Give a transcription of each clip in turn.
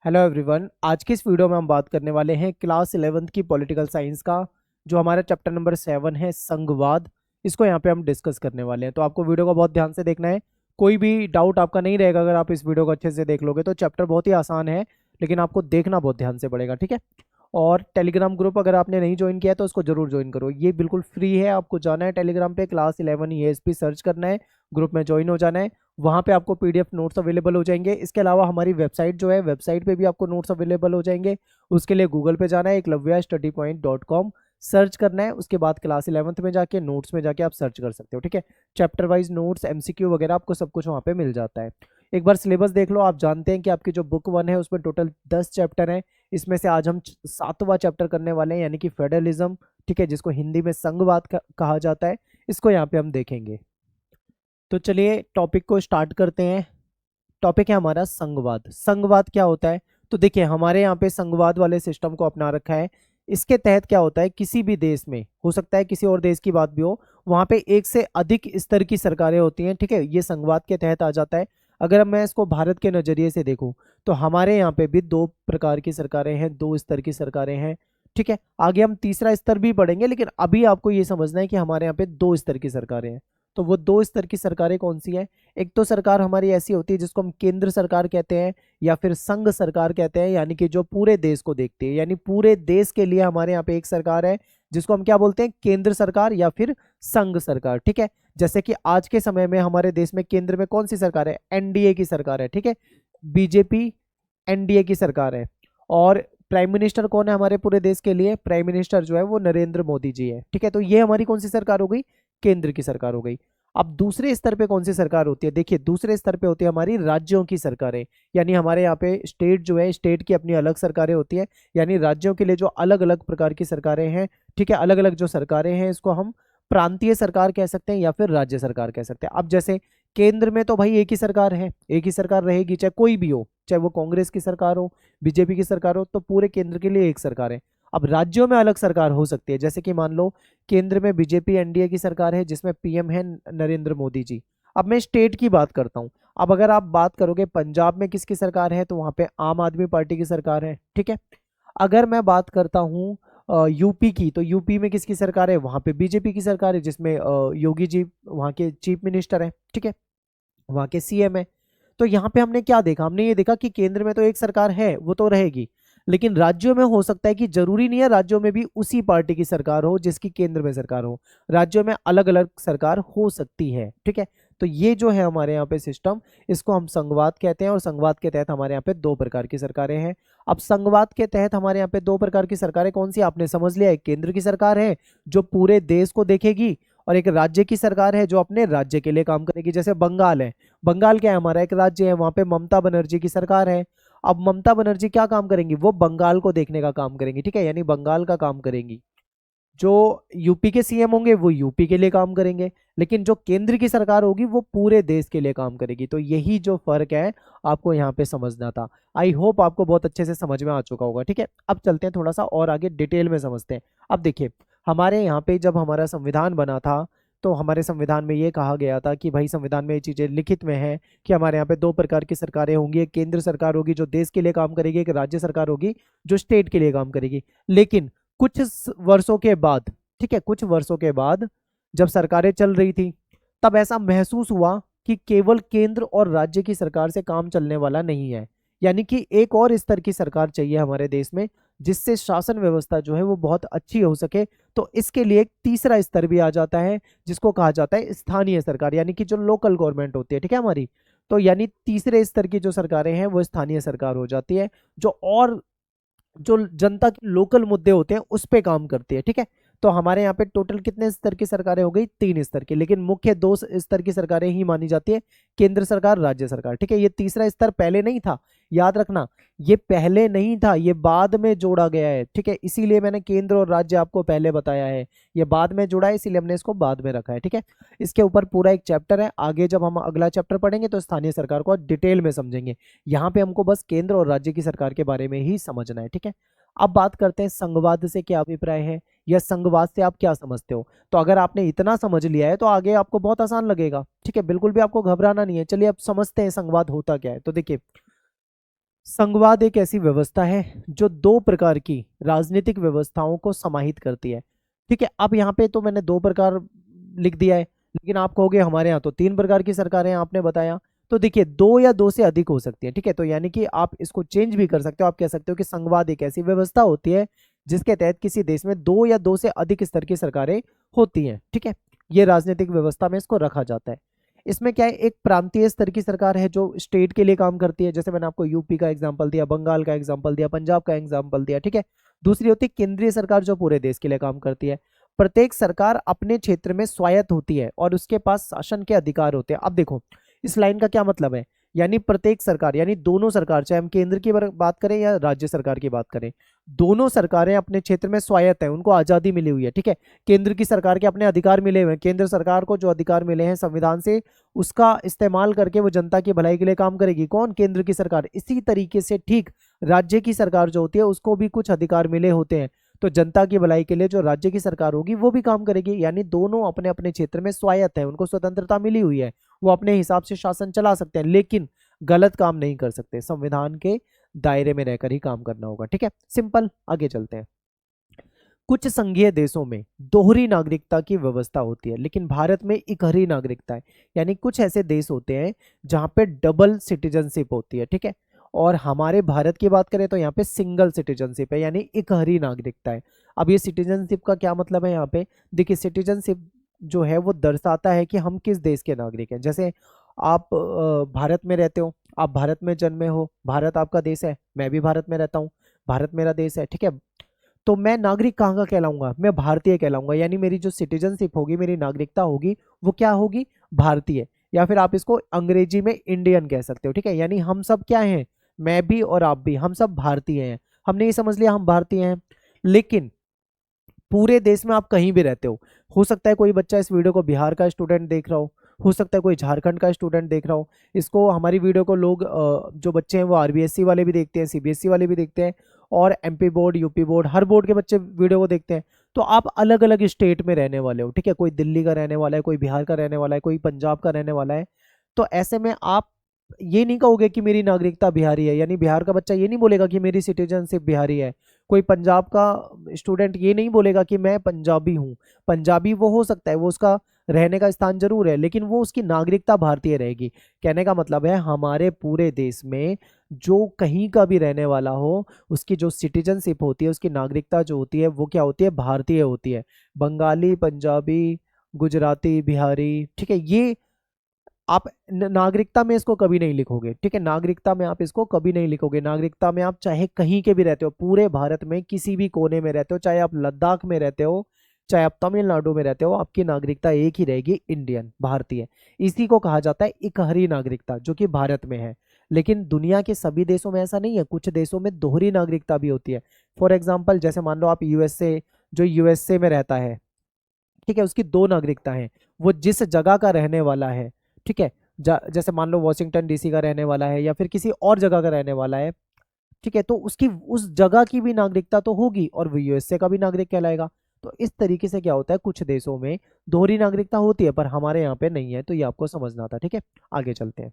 Hello everyone. आज की इस वीडियो में हम बात करने वाले हैं क्लास 11th की पॉलिटिकल साइंस का जो हमारा चैप्टर नंबर 7 है संघवाद। इसको यहाँ पे हम डिस्कस करने वाले हैं, तो आपको वीडियो को बहुत ध्यान से देखना है। कोई भी डाउट आपका नहीं रहेगा अगर आप इस वीडियो को अच्छे से देख लोगे। तो चैप्टर बहुत ही आसान है, लेकिन आपको देखना बहुत ध्यान से पड़ेगा, ठीक है। और टेलीग्राम ग्रुप अगर आपने नहीं ज्वाइन किया है तो उसको जरूर ज्वाइन करो, ये बिल्कुल फ्री है। आपको जाना है टेलीग्राम पे, क्लास 11 ESP सर्च करना है, ग्रुप में ज्वाइन हो जाना है। वहाँ पे आपको PDF नोट्स अवेलेबल हो जाएंगे। इसके अलावा हमारी वेबसाइट जो है, वेबसाइट पे भी आपको नोट्स अवेलेबल हो जाएंगे। उसके लिए गूगल पे जाना है, eklavyastudypoint.com सर्च करना है। उसके बाद क्लास 11th में जाके नोट्स में जाके आप सर्च कर सकते हो, ठीक है। चैप्टर वाइज नोट्स, MCQ वगैरह आपको सब कुछ वहाँ पे मिल जाता है। एक बार सिलेबस देख लो। आप जानते हैं कि आपकी जो बुक 1 है उसमें टोटल 10 चैप्टर हैं। इसमें से आज हम 7वां चैप्टर करने वाले हैं, यानी कि फेडरलिज्म, ठीक है, जिसको हिंदी में संघवाद कहा जाता है। इसको यहाँ पे हम देखेंगे। तो चलिए टॉपिक को स्टार्ट करते हैं। टॉपिक है हमारा संघवाद। संघवाद क्या होता है? तो देखिए, हमारे यहाँ पे संघवाद वाले सिस्टम को अपना रखा है। इसके तहत क्या होता है, किसी भी देश में, हो सकता है किसी और देश की बात भी हो, वहां पे एक से अधिक स्तर की सरकारें होती हैं, ठीक है। ये संघवाद के तहत आ जाता है। अगर मैं इसको भारत के नजरिए से देखूं तो हमारे यहाँ पे भी दो प्रकार की सरकारें हैं, दो स्तर की सरकारें हैं, ठीक है। आगे हम तीसरा स्तर भी पढ़ेंगे, लेकिन अभी आपको ये समझना है कि हमारे यहाँ पे दो स्तर की सरकारें हैं। तो वो दो स्तर की सरकारें कौन सी है? एक तो सरकार हमारी ऐसी होती है जिसको हम केंद्र सरकार कहते हैं या फिर संघ सरकार कहते हैं, यानी कि जो पूरे देश को देखती है। यानी पूरे देश के लिए हमारे यहाँ पे एक सरकार है जिसको हम क्या बोलते हैं, केंद्र सरकार या फिर संघ सरकार, ठीक है। जैसे कि आज के समय में हमारे देश में केंद्र में कौन सी सरकार है? NDA की सरकार है, ठीक है। बीजेपी NDA की सरकार है। और प्राइम मिनिस्टर कौन है हमारे पूरे देश के लिए? प्राइम मिनिस्टर जो है वो नरेंद्र मोदी जी है, ठीक है। तो ये हमारी कौन सी सरकार हो गई? केंद्र की सरकार हो गई। अब दूसरे स्तर पे कौन सी सरकार होती है? देखिए, दूसरे स्तर पे होती है हमारी राज्यों की सरकारें। यानी हमारे यहाँ पे स्टेट जो है, स्टेट की अपनी अलग सरकारें होती है। यानी राज्यों के लिए जो अलग अलग प्रकार की सरकारें हैं, ठीक है, अलग अलग जो सरकारें हैं, इसको हम प्रांतीय सरकार कह सकते हैं या फिर राज्य सरकार कह सकते हैं। अब जैसे केंद्र में तो भाई एक ही सरकार है, एक ही सरकार रहेगी, चाहे कोई भी हो, चाहे वो कांग्रेस की सरकार हो, बीजेपी की सरकार हो, तो पूरे केंद्र के लिए एक सरकार है। अब राज्यों में अलग सरकार हो सकती है, जैसे कि मान लो केंद्र में बीजेपी NDA की सरकार है जिसमें PM है नरेंद्र मोदी जी। अब मैं स्टेट की बात करता हूं। अब अगर आप बात करोगे पंजाब में किसकी सरकार है, तो वहां पे आम आदमी पार्टी की सरकार है, ठीक है। अगर मैं बात करता हूँ यूपी की, तो यूपी में किसकी सरकार है? वहां पे बीजेपी की सरकार है, जिसमें योगी जी वहां के चीफ मिनिस्टर है, ठीक है, वहां के CM है। तो यहाँ पे हमने क्या देखा? हमने ये देखा कि केंद्र में तो एक सरकार है, वो तो रहेगी, लेकिन राज्यों में हो सकता है कि जरूरी नहीं है राज्यों में भी उसी पार्टी की सरकार हो जिसकी केंद्र में सरकार हो। राज्यों में अलग अलग सरकार हो सकती है, ठीक है। तो ये जो है हमारे यहाँ पे सिस्टम, इसको हम संघवाद कहते हैं। और संघवाद के तहत हमारे यहाँ पे दो प्रकार की सरकारें हैं। अब संघवाद के तहत हमारे यहाँ पे दो प्रकार की सरकारें कौन सी? आपने समझ लिया, एक केंद्र की सरकार है जो पूरे देश को देखेगी, और एक राज्य की सरकार है जो अपने राज्य के लिए काम करेगी। जैसे बंगाल है, बंगाल क्या है? हमारा एक राज्य है, वहां पे ममता बनर्जी की सरकार है। अब ममता बनर्जी क्या काम करेंगी? वो बंगाल को देखने का काम करेंगी, ठीक है, यानी बंगाल का काम करेंगी। जो यूपी के CM होंगे वो यूपी के लिए काम करेंगे, लेकिन जो केंद्र की सरकार होगी वो पूरे देश के लिए काम करेगी। तो यही जो फर्क है, आपको यहाँ पे समझना था। आई होप आपको बहुत अच्छे से समझ में आ चुका होगा, ठीक है। अब चलते हैं थोड़ा सा और आगे डिटेल में समझते हैं। अब देखिए, हमारे यहाँ पे जब हमारा संविधान बना था, तो हमारे संविधान में ये कहा गया था कि भाई, संविधान में ये चीजें लिखित में है कि हमारे यहाँ पे दो प्रकार की सरकारें होंगी। एक केंद्र सरकार होगी जो देश के लिए काम करेगी, एक राज्य सरकार होगी जो स्टेट के लिए काम करेगी। लेकिन कुछ वर्षों के बाद, ठीक है, कुछ वर्षों के बाद जब सरकारें चल रही थी, तब ऐसा महसूस हुआ कि केवल केंद्र और राज्य की सरकार से काम चलने वाला नहीं है। यानी कि एक और स्तर की सरकार चाहिए हमारे देश में, जिससे शासन व्यवस्था जो है वो बहुत अच्छी हो सके। तो इसके लिए एक तीसरा स्तर भी आ जाता है जिसको कहा जाता है स्थानीय सरकार, यानी कि जो लोकल गवर्नमेंट होती है, ठीक है, हमारी। तो यानी तीसरे स्तर की जो सरकारें हैं वो स्थानीय सरकार हो जाती है, जो जनता के लोकल मुद्दे होते हैं उस पे काम करती है, ठीक है। तो हमारे यहाँ पे टोटल कितने स्तर की सरकारें हो गई? 3 स्तर की, लेकिन मुख्य दो स्तर की सरकारें ही मानी जाती है, केंद्र सरकार, राज्य सरकार, ठीक है। ये तीसरा स्तर पहले नहीं था, याद रखना, ये पहले नहीं था, ये बाद में जोड़ा गया है, ठीक है। इसीलिए मैंने केंद्र और राज्य आपको पहले बताया है, ये बाद में जोड़ा है, इसीलिए हमने इसको बाद में रखा है, ठीक है। इसके ऊपर पूरा एक चैप्टर है, आगे जब हम अगला चैप्टर पढ़ेंगे तो स्थानीय सरकार को डिटेल में समझेंगे। यहाँ पे हमको बस केंद्र और राज्य की सरकार के बारे में ही समझना है, ठीक है। अब बात करते हैं संघवाद से क्या अभिप्राय है, या संघवाद से आप क्या समझते हो। तो अगर आपने इतना समझ लिया है तो आगे आपको बहुत आसान लगेगा, ठीक है, बिल्कुल भी आपको घबराना नहीं है। चलिए अब समझते हैं संघवाद होता क्या है। तो देखिए, संघवाद एक ऐसी व्यवस्था है जो दो प्रकार की राजनीतिक व्यवस्थाओं को समाहित करती है। ठीक है, अब यहाँ पे तो मैंने दो प्रकार लिख दिया है, लेकिन आप कहोगे हमारे यहाँ तो तीन प्रकार की सरकारें हैं, आपने बताया। तो देखिए, दो या दो से अधिक हो सकती है। ठीक है, तो यानी कि आप इसको चेंज भी कर सकते हो। आप कह सकते हो कि संघवाद एक ऐसी व्यवस्था होती है जिसके तहत किसी देश में दो या दो से अधिक स्तर की सरकारें होती हैं। ठीक है, ये राजनीतिक व्यवस्था में इसको रखा जाता है। इसमें क्या है, एक प्रांतीय स्तर की सरकार है जो स्टेट के लिए काम करती है, जैसे मैंने आपको यूपी का एग्जांपल दिया, बंगाल का एग्जांपल दिया, पंजाब का एग्जांपल दिया। ठीक है, दूसरी होती है केंद्रीय सरकार जो पूरे देश के लिए काम करती है। प्रत्येक सरकार अपने क्षेत्र में स्वायत्त होती है और उसके पास शासन के अधिकार होते हैं। अब देखो, इस लाइन का क्या मतलब है, यानी प्रत्येक सरकार यानी दोनों सरकार, चाहे हम केंद्र की बात करें या राज्य सरकार की बात करें, दोनों सरकारें अपने क्षेत्र में स्वायत्त है, उनको आजादी मिली हुई है। ठीक है, केंद्र की सरकार के अपने अधिकार मिले हुए हैं, केंद्र सरकार को जो अधिकार मिले हैं संविधान से, उसका इस्तेमाल करके वो जनता की भलाई के लिए काम करेगी। कौन? केंद्र की सरकार। इसी तरीके से ठीक राज्य की सरकार जो होती है उसको भी कुछ अधिकार मिले होते हैं, तो जनता की भलाई के लिए जो राज्य की सरकार होगी वो भी काम करेगी। यानी दोनों अपने अपने क्षेत्र में स्वायत्त है, उनको स्वतंत्रता मिली हुई है, वो अपने हिसाब से शासन चला सकते हैं, लेकिन गलत काम नहीं कर सकते। संविधान के दायरे में रहकर ही काम करना होगा। ठीक है, सिंपल। आगे चलते हैं। कुछ संघीय देशों में दोहरी नागरिकता की व्यवस्था होती है, लेकिन भारत में इकहरी नागरिकता है। यानी कुछ ऐसे देश होते हैं जहां पे डबल सिटीजनशिप होती है। ठीक है, और हमारे भारत की बात करें तो यहाँ पे सिंगल सिटीजनशिप है, यानी इकहरी नागरिकता है। अब ये सिटीजनशिप का क्या मतलब है यहाँ पे? देखिए, सिटीजनशिप जो है वो दर्शाता है कि हम किस देश के नागरिक हैं। जैसे आप भारत में रहते हो, आप भारत में जन्मे हो, भारत आपका देश है, मैं भी भारत में रहता हूँ, भारत मेरा देश है। ठीक है, तो मैं नागरिक कहाँ का कहलाऊंगा? मैं भारतीय कहलाऊंगा, यानी मेरी जो सिटीजनशिप होगी, मेरी नागरिकता होगी, वो क्या होगी? भारतीय। या फिर आप इसको अंग्रेजी में इंडियन कह सकते हो। ठीक है, यानी हम सब क्या हैं? मैं भी और आप भी, हम सब भारतीय हैं। हमने ये समझ लिया हम भारतीय हैं। लेकिन पूरे देश में आप कहीं भी रहते हो सकता है कोई बच्चा इस वीडियो को बिहार का स्टूडेंट देख रहा हो सकता है कोई झारखंड का स्टूडेंट देख रहा हो। इसको, हमारी वीडियो को लोग जो बच्चे हैं वो आरबीएससी वाले भी देखते हैं, सीबीएसई वाले भी देखते हैं, और एमपी बोर्ड, यूपी बोर्ड, हर बोर्ड के बच्चे वीडियो को देखते हैं। तो आप अलग अलग स्टेट में रहने वाले हो। ठीक है, कोई दिल्ली का रहने वाला है, कोई बिहार का रहने वाला है, कोई पंजाब का रहने वाला है। तो ऐसे में आप ये नहीं कहोगे कि मेरी नागरिकता बिहारी है, यानी बिहार का बच्चा ये नहीं बोलेगा कि मेरी सिटीजनशिप बिहारी है। कोई पंजाब का स्टूडेंट ये नहीं बोलेगा कि मैं पंजाबी हूँ। पंजाबी वो हो सकता है, वो उसका रहने का स्थान जरूर है, लेकिन वो उसकी नागरिकता भारतीय रहेगी। कहने का मतलब है हमारे पूरे देश में जो कहीं का भी रहने वाला हो, उसकी जो सिटीजनशिप होती है, उसकी नागरिकता जो होती है वो क्या होती है? भारतीय होती है। बंगाली, पंजाबी, गुजराती, बिहारी, ठीक है, ये आप नागरिकता में इसको कभी नहीं लिखोगे। ठीक है, नागरिकता में आप इसको कभी नहीं लिखोगे। नागरिकता में आप चाहे कहीं के भी रहते हो, पूरे भारत में किसी भी कोने में रहते हो, चाहे आप लद्दाख में रहते हो, चाहे आप तमिलनाडु में रहते हो, आपकी नागरिकता एक ही रहेगी, इंडियन, भारतीय। इसी को कहा जाता है इकहरी नागरिकता, जो कि भारत में है। लेकिन दुनिया के सभी देशों में ऐसा नहीं है, कुछ देशों में दोहरी नागरिकता भी होती है। फॉर एग्जाम्पल, जैसे मान लो आप यूएसए, जो यूएसए में रहता है, ठीक है, उसकी दो नागरिकता है। वो जिस जगह का रहने वाला है, ठीक है, जैसे मान लो वॉशिंगटन डीसी का रहने वाला है या फिर किसी और जगह का रहने वाला है, ठीक है, तो उसकी उस जगह की भी नागरिकता तो होगी और वो यूएसए का भी नागरिक कहलाएगा। तो इस तरीके से क्या होता है, कुछ देशों में दोहरी नागरिकता होती है, पर हमारे यहाँ पे नहीं है। तो ये आपको समझना था। ठीक है, आगे चलते हैं।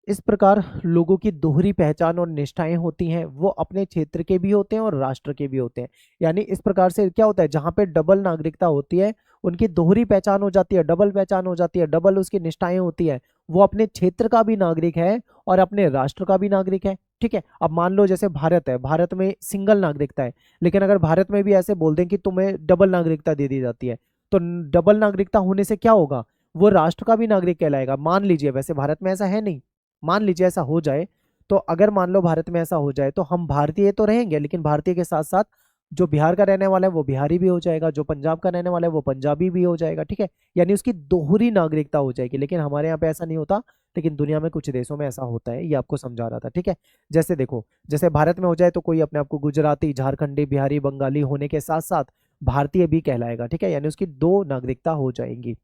इस प्रकार लोगों की दोहरी पहचान और निष्ठाएं होती हैं, वो अपने क्षेत्र के भी होते हैं और राष्ट्र के भी होते हैं। यानी इस प्रकार से क्या होता है, जहां पे डबल नागरिकता होती है, उनकी दोहरी पहचान हो जाती है, डबल पहचान हो जाती है, डबल उसकी निष्ठाएं होती है। वो अपने क्षेत्र का भी नागरिक है और अपने राष्ट्र का भी नागरिक है। ठीक है, अब मान लो जैसे भारत है, भारत में सिंगल नागरिकता है, लेकिन अगर भारत में भी ऐसे बोल दें कि तुम्हें डबल नागरिकता दे दी जाती है, तो डबल नागरिकता होने से क्या होगा? वो राष्ट्र का भी नागरिक कहलाएगा। मान लीजिए, वैसे भारत में ऐसा है नहीं, मान लीजिए ऐसा हो जाए, तो अगर मान लो भारत में ऐसा हो जाए, तो हम भारतीय तो रहेंगे, लेकिन भारतीय के साथ साथ जो बिहार का रहने वाला है वो बिहारी भी हो जाएगा, जो पंजाब का रहने वाला है वो पंजाबी भी हो जाएगा। ठीक है, यानी उसकी दोहरी नागरिकता हो जाएगी। लेकिन हमारे यहाँ पे ऐसा नहीं होता, लेकिन दुनिया में कुछ देशों में ऐसा होता है, ये आपको समझा रहा था। ठीक है, जैसे देखो, जैसे भारत में हो जाए तो कोई अपने आप को गुजराती, झारखंडी, बिहारी, बंगाली होने के साथ साथ भारतीय भी कहलाएगा। ठीक है, यानी उसकी दो नागरिकता हो जाएंगी।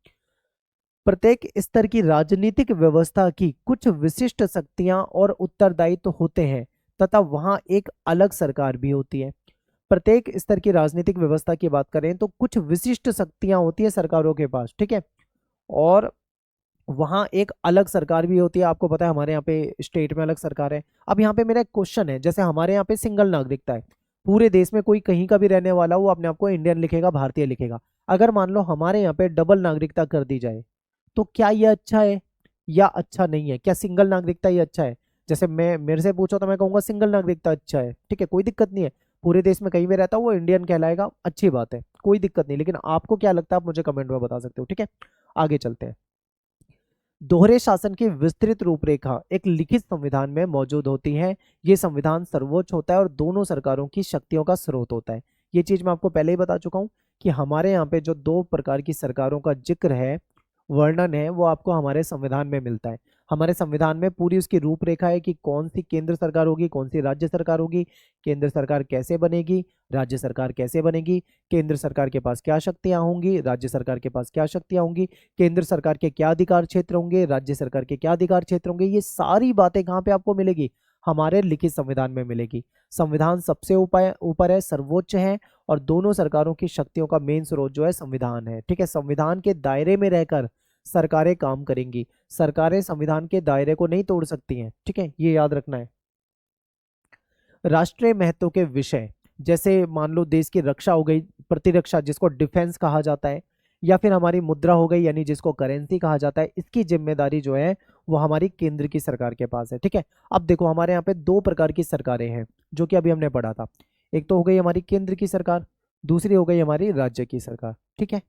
प्रत्येक स्तर की राजनीतिक व्यवस्था की कुछ विशिष्ट शक्तियां और उत्तरदायित्व होते हैं, तथा वहां एक अलग सरकार भी होती है। प्रत्येक स्तर की राजनीतिक व्यवस्था की बात करें तो कुछ विशिष्ट शक्तियां होती है सरकारों के पास। ठीक है, और वहाँ एक अलग सरकार भी होती है। आपको पता है हमारे यहाँ पे स्टेट में अलग सरकार है। अब यहाँ पे मेरा एक क्वेश्चन है, जैसे हमारे यहाँ पे सिंगल नागरिकता है, पूरे देश में कोई कहीं का भी रहने वाला वो अपने आप को इंडियन लिखेगा, भारतीय लिखेगा। अगर मान लो हमारे यहाँ पे डबल नागरिकता कर दी जाए, तो क्या ये अच्छा है या अच्छा नहीं है? क्या सिंगल नागरिकता ये अच्छा है? जैसे मैं, मेरे से पूछो तो मैं कहूंगा सिंगल नागरिकता अच्छा है, ठीक है, कोई दिक्कत नहीं है। पूरे देश में कहीं भी रहता है वो इंडियन कहलाएगा, अच्छी बात है, कोई दिक्कत नहीं। लेकिन आपको क्या लगता है आप मुझे कमेंट में बता सकते हो, ठीक है। आगे चलते हैं। दोहरे शासन की विस्तृत रूपरेखा एक लिखित संविधान में मौजूद होती है। ये संविधान सर्वोच्च होता है और दोनों सरकारों की शक्तियों का स्रोत होता है। ये चीज मैं आपको पहले ही बता चुका हूं कि हमारे यहाँ पे जो दो प्रकार की सरकारों का जिक्र है, वर्णन है, वो आपको हमारे संविधान में मिलता है। हमारे संविधान में पूरी उसकी रूपरेखा है कि कौन सी केंद्र सरकार होगी, कौन सी राज्य सरकार होगी, केंद्र सरकार कैसे बनेगी, राज्य सरकार कैसे बनेगी, केंद्र सरकार के पास क्या शक्तियां होंगी, राज्य सरकार के पास क्या शक्तियां होंगी, केंद्र सरकार के क्या अधिकार क्षेत्र होंगे, राज्य सरकार के क्या अधिकार क्षेत्र होंगे। ये सारी बातें कहाँ पे आपको मिलेगी? हमारे लिखित संविधान में मिलेगी। संविधान सबसे ऊपर ऊपर है, सर्वोच्च है, और दोनों सरकारों की शक्तियों का मेन स्रोत जो है संविधान है, ठीक है। संविधान के दायरे में रहकर सरकारें काम करेंगी, सरकारें संविधान के दायरे को नहीं तोड़ सकती हैं, ठीक है, ये याद रखना है। राष्ट्रीय महत्व के विषय, जैसे मान लो देश की रक्षा हो गई, प्रतिरक्षा जिसको डिफेंस कहा जाता है, या फिर हमारी मुद्रा हो गई यानी जिसको करेंसी कहा जाता है, इसकी जिम्मेदारी जो है वो हमारी केंद्र की सरकार के पास है, ठीक है। अब देखो हमारे यहाँ पे दो प्रकार की सरकारें हैं जो कि अभी हमने पढ़ा था। एक तो हो गई हमारी केंद्र की सरकार, दूसरी हो गई हमारी राज्य की सरकार, ठीक है।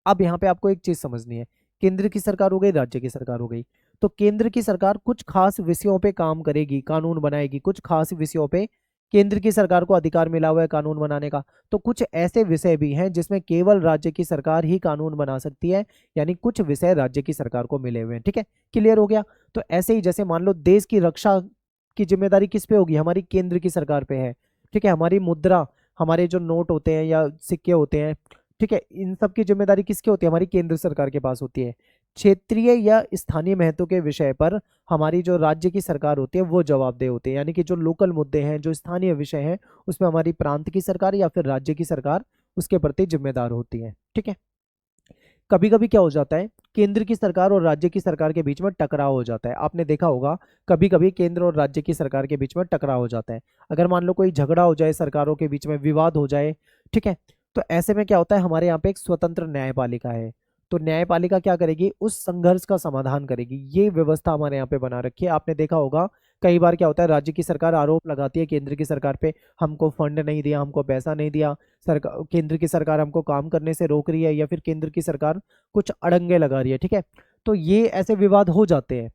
अब यहाँ पे आपको एक चीज समझनी है, केंद्र की सरकार हो गई, राज्य की सरकार हो गई। तो केंद्र की सरकार कुछ खास विषयों पे काम करेगी, कानून बनाएगी, कुछ खास विषयों पे केंद्र की सरकार को अधिकार मिला हुआ है कानून बनाने का। तो कुछ ऐसे विषय भी हैं जिसमें केवल राज्य की सरकार ही कानून बना सकती है, यानी कुछ विषय राज्य की सरकार को मिले हुए हैं, ठीक है। क्लियर हो गया? तो ऐसे ही जैसे मान लो देश की रक्षा की जिम्मेदारी किस पे होगी? हमारी केंद्र की सरकार पे है, ठीक है। हमारी मुद्रा, हमारे जो नोट होते हैं या सिक्के होते हैं, ठीक है, इन सब की जिम्मेदारी किसकी होती है? हमारी केंद्र सरकार के पास होती है। क्षेत्रीय या स्थानीय महत्व के विषय पर हमारी जो राज्य की सरकार होती है वो जवाबदेह होती है, यानी कि जो लोकल मुद्दे हैं, जो स्थानीय विषय हैं, उसमें हमारी प्रांत की सरकार या फिर राज्य की सरकार उसके प्रति जिम्मेदार होती है, ठीक है। कभी कभी क्या हो जाता है, केंद्र की सरकार और राज्य की सरकार के बीच में टकराव हो जाता है। आपने देखा होगा कभी कभी केंद्र और राज्य की सरकार के बीच में टकराव हो जाता है। अगर मान लो कोई झगड़ा हो जाए, सरकारों के बीच में विवाद हो जाए, ठीक है, तो ऐसे में क्या होता है, हमारे यहाँ पे एक स्वतंत्र न्यायपालिका है। तो न्यायपालिका क्या करेगी? उस संघर्ष का समाधान करेगी। ये व्यवस्था हमारे यहाँ पे बना रखी है। आपने देखा होगा कई बार क्या होता है, राज्य की सरकार आरोप लगाती है केंद्र की सरकार पे, हमको फंड नहीं दिया, हमको पैसा नहीं दिया, सरकार, केंद्र की सरकार हमको काम करने से रोक रही है, या फिर केंद्र की सरकार कुछ अड़ंगे लगा रही है, ठीक है। तो ये ऐसे विवाद हो जाते हैं।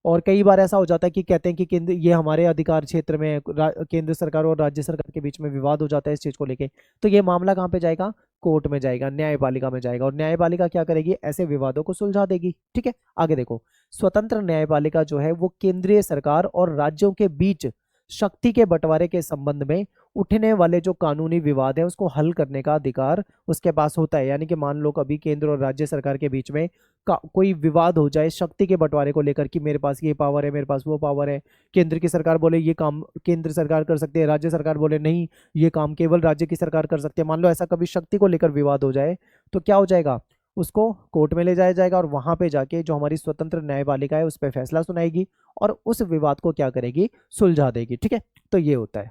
और कई बार ऐसा हो जाता है कि कहते हैं कि केंद्र, ये हमारे अधिकार क्षेत्र में है, केंद्र सरकार और राज्य सरकार के बीच में विवाद हो जाता है इस चीज को लेके। तो ये मामला कहाँ पे जाएगा? कोर्ट में जाएगा, न्यायपालिका में जाएगा, और न्यायपालिका क्या करेगी? ऐसे विवादों को सुलझा देगी, ठीक है। आगे देखो, स्वतंत्र न्यायपालिका जो है वो केंद्रीय सरकार और राज्यों के बीच शक्ति के बंटवारे के संबंध में उठने वाले जो कानूनी विवाद है उसको हल करने का अधिकार उसके पास होता है। यानी कि मान लो कभी केंद्र और राज्य सरकार के बीच में कोई विवाद हो जाए शक्ति के बंटवारे को लेकर, कि मेरे पास ये पावर है, मेरे पास वो पावर है, केंद्र की सरकार बोले ये काम केंद्र सरकार कर सकती है, राज्य सरकार बोले नहीं ये काम केवल राज्य की सरकार कर सकती है, मान लो ऐसा कभी शक्ति को लेकर विवाद हो जाए, तो क्या हो जाएगा? उसको कोर्ट में ले जाया जाएगा, और वहां पे जाके जो हमारी स्वतंत्र न्यायपालिका है उस पर फैसला सुनाएगी और उस विवाद को क्या करेगी? सुलझा देगी, ठीक है। तो ये होता है।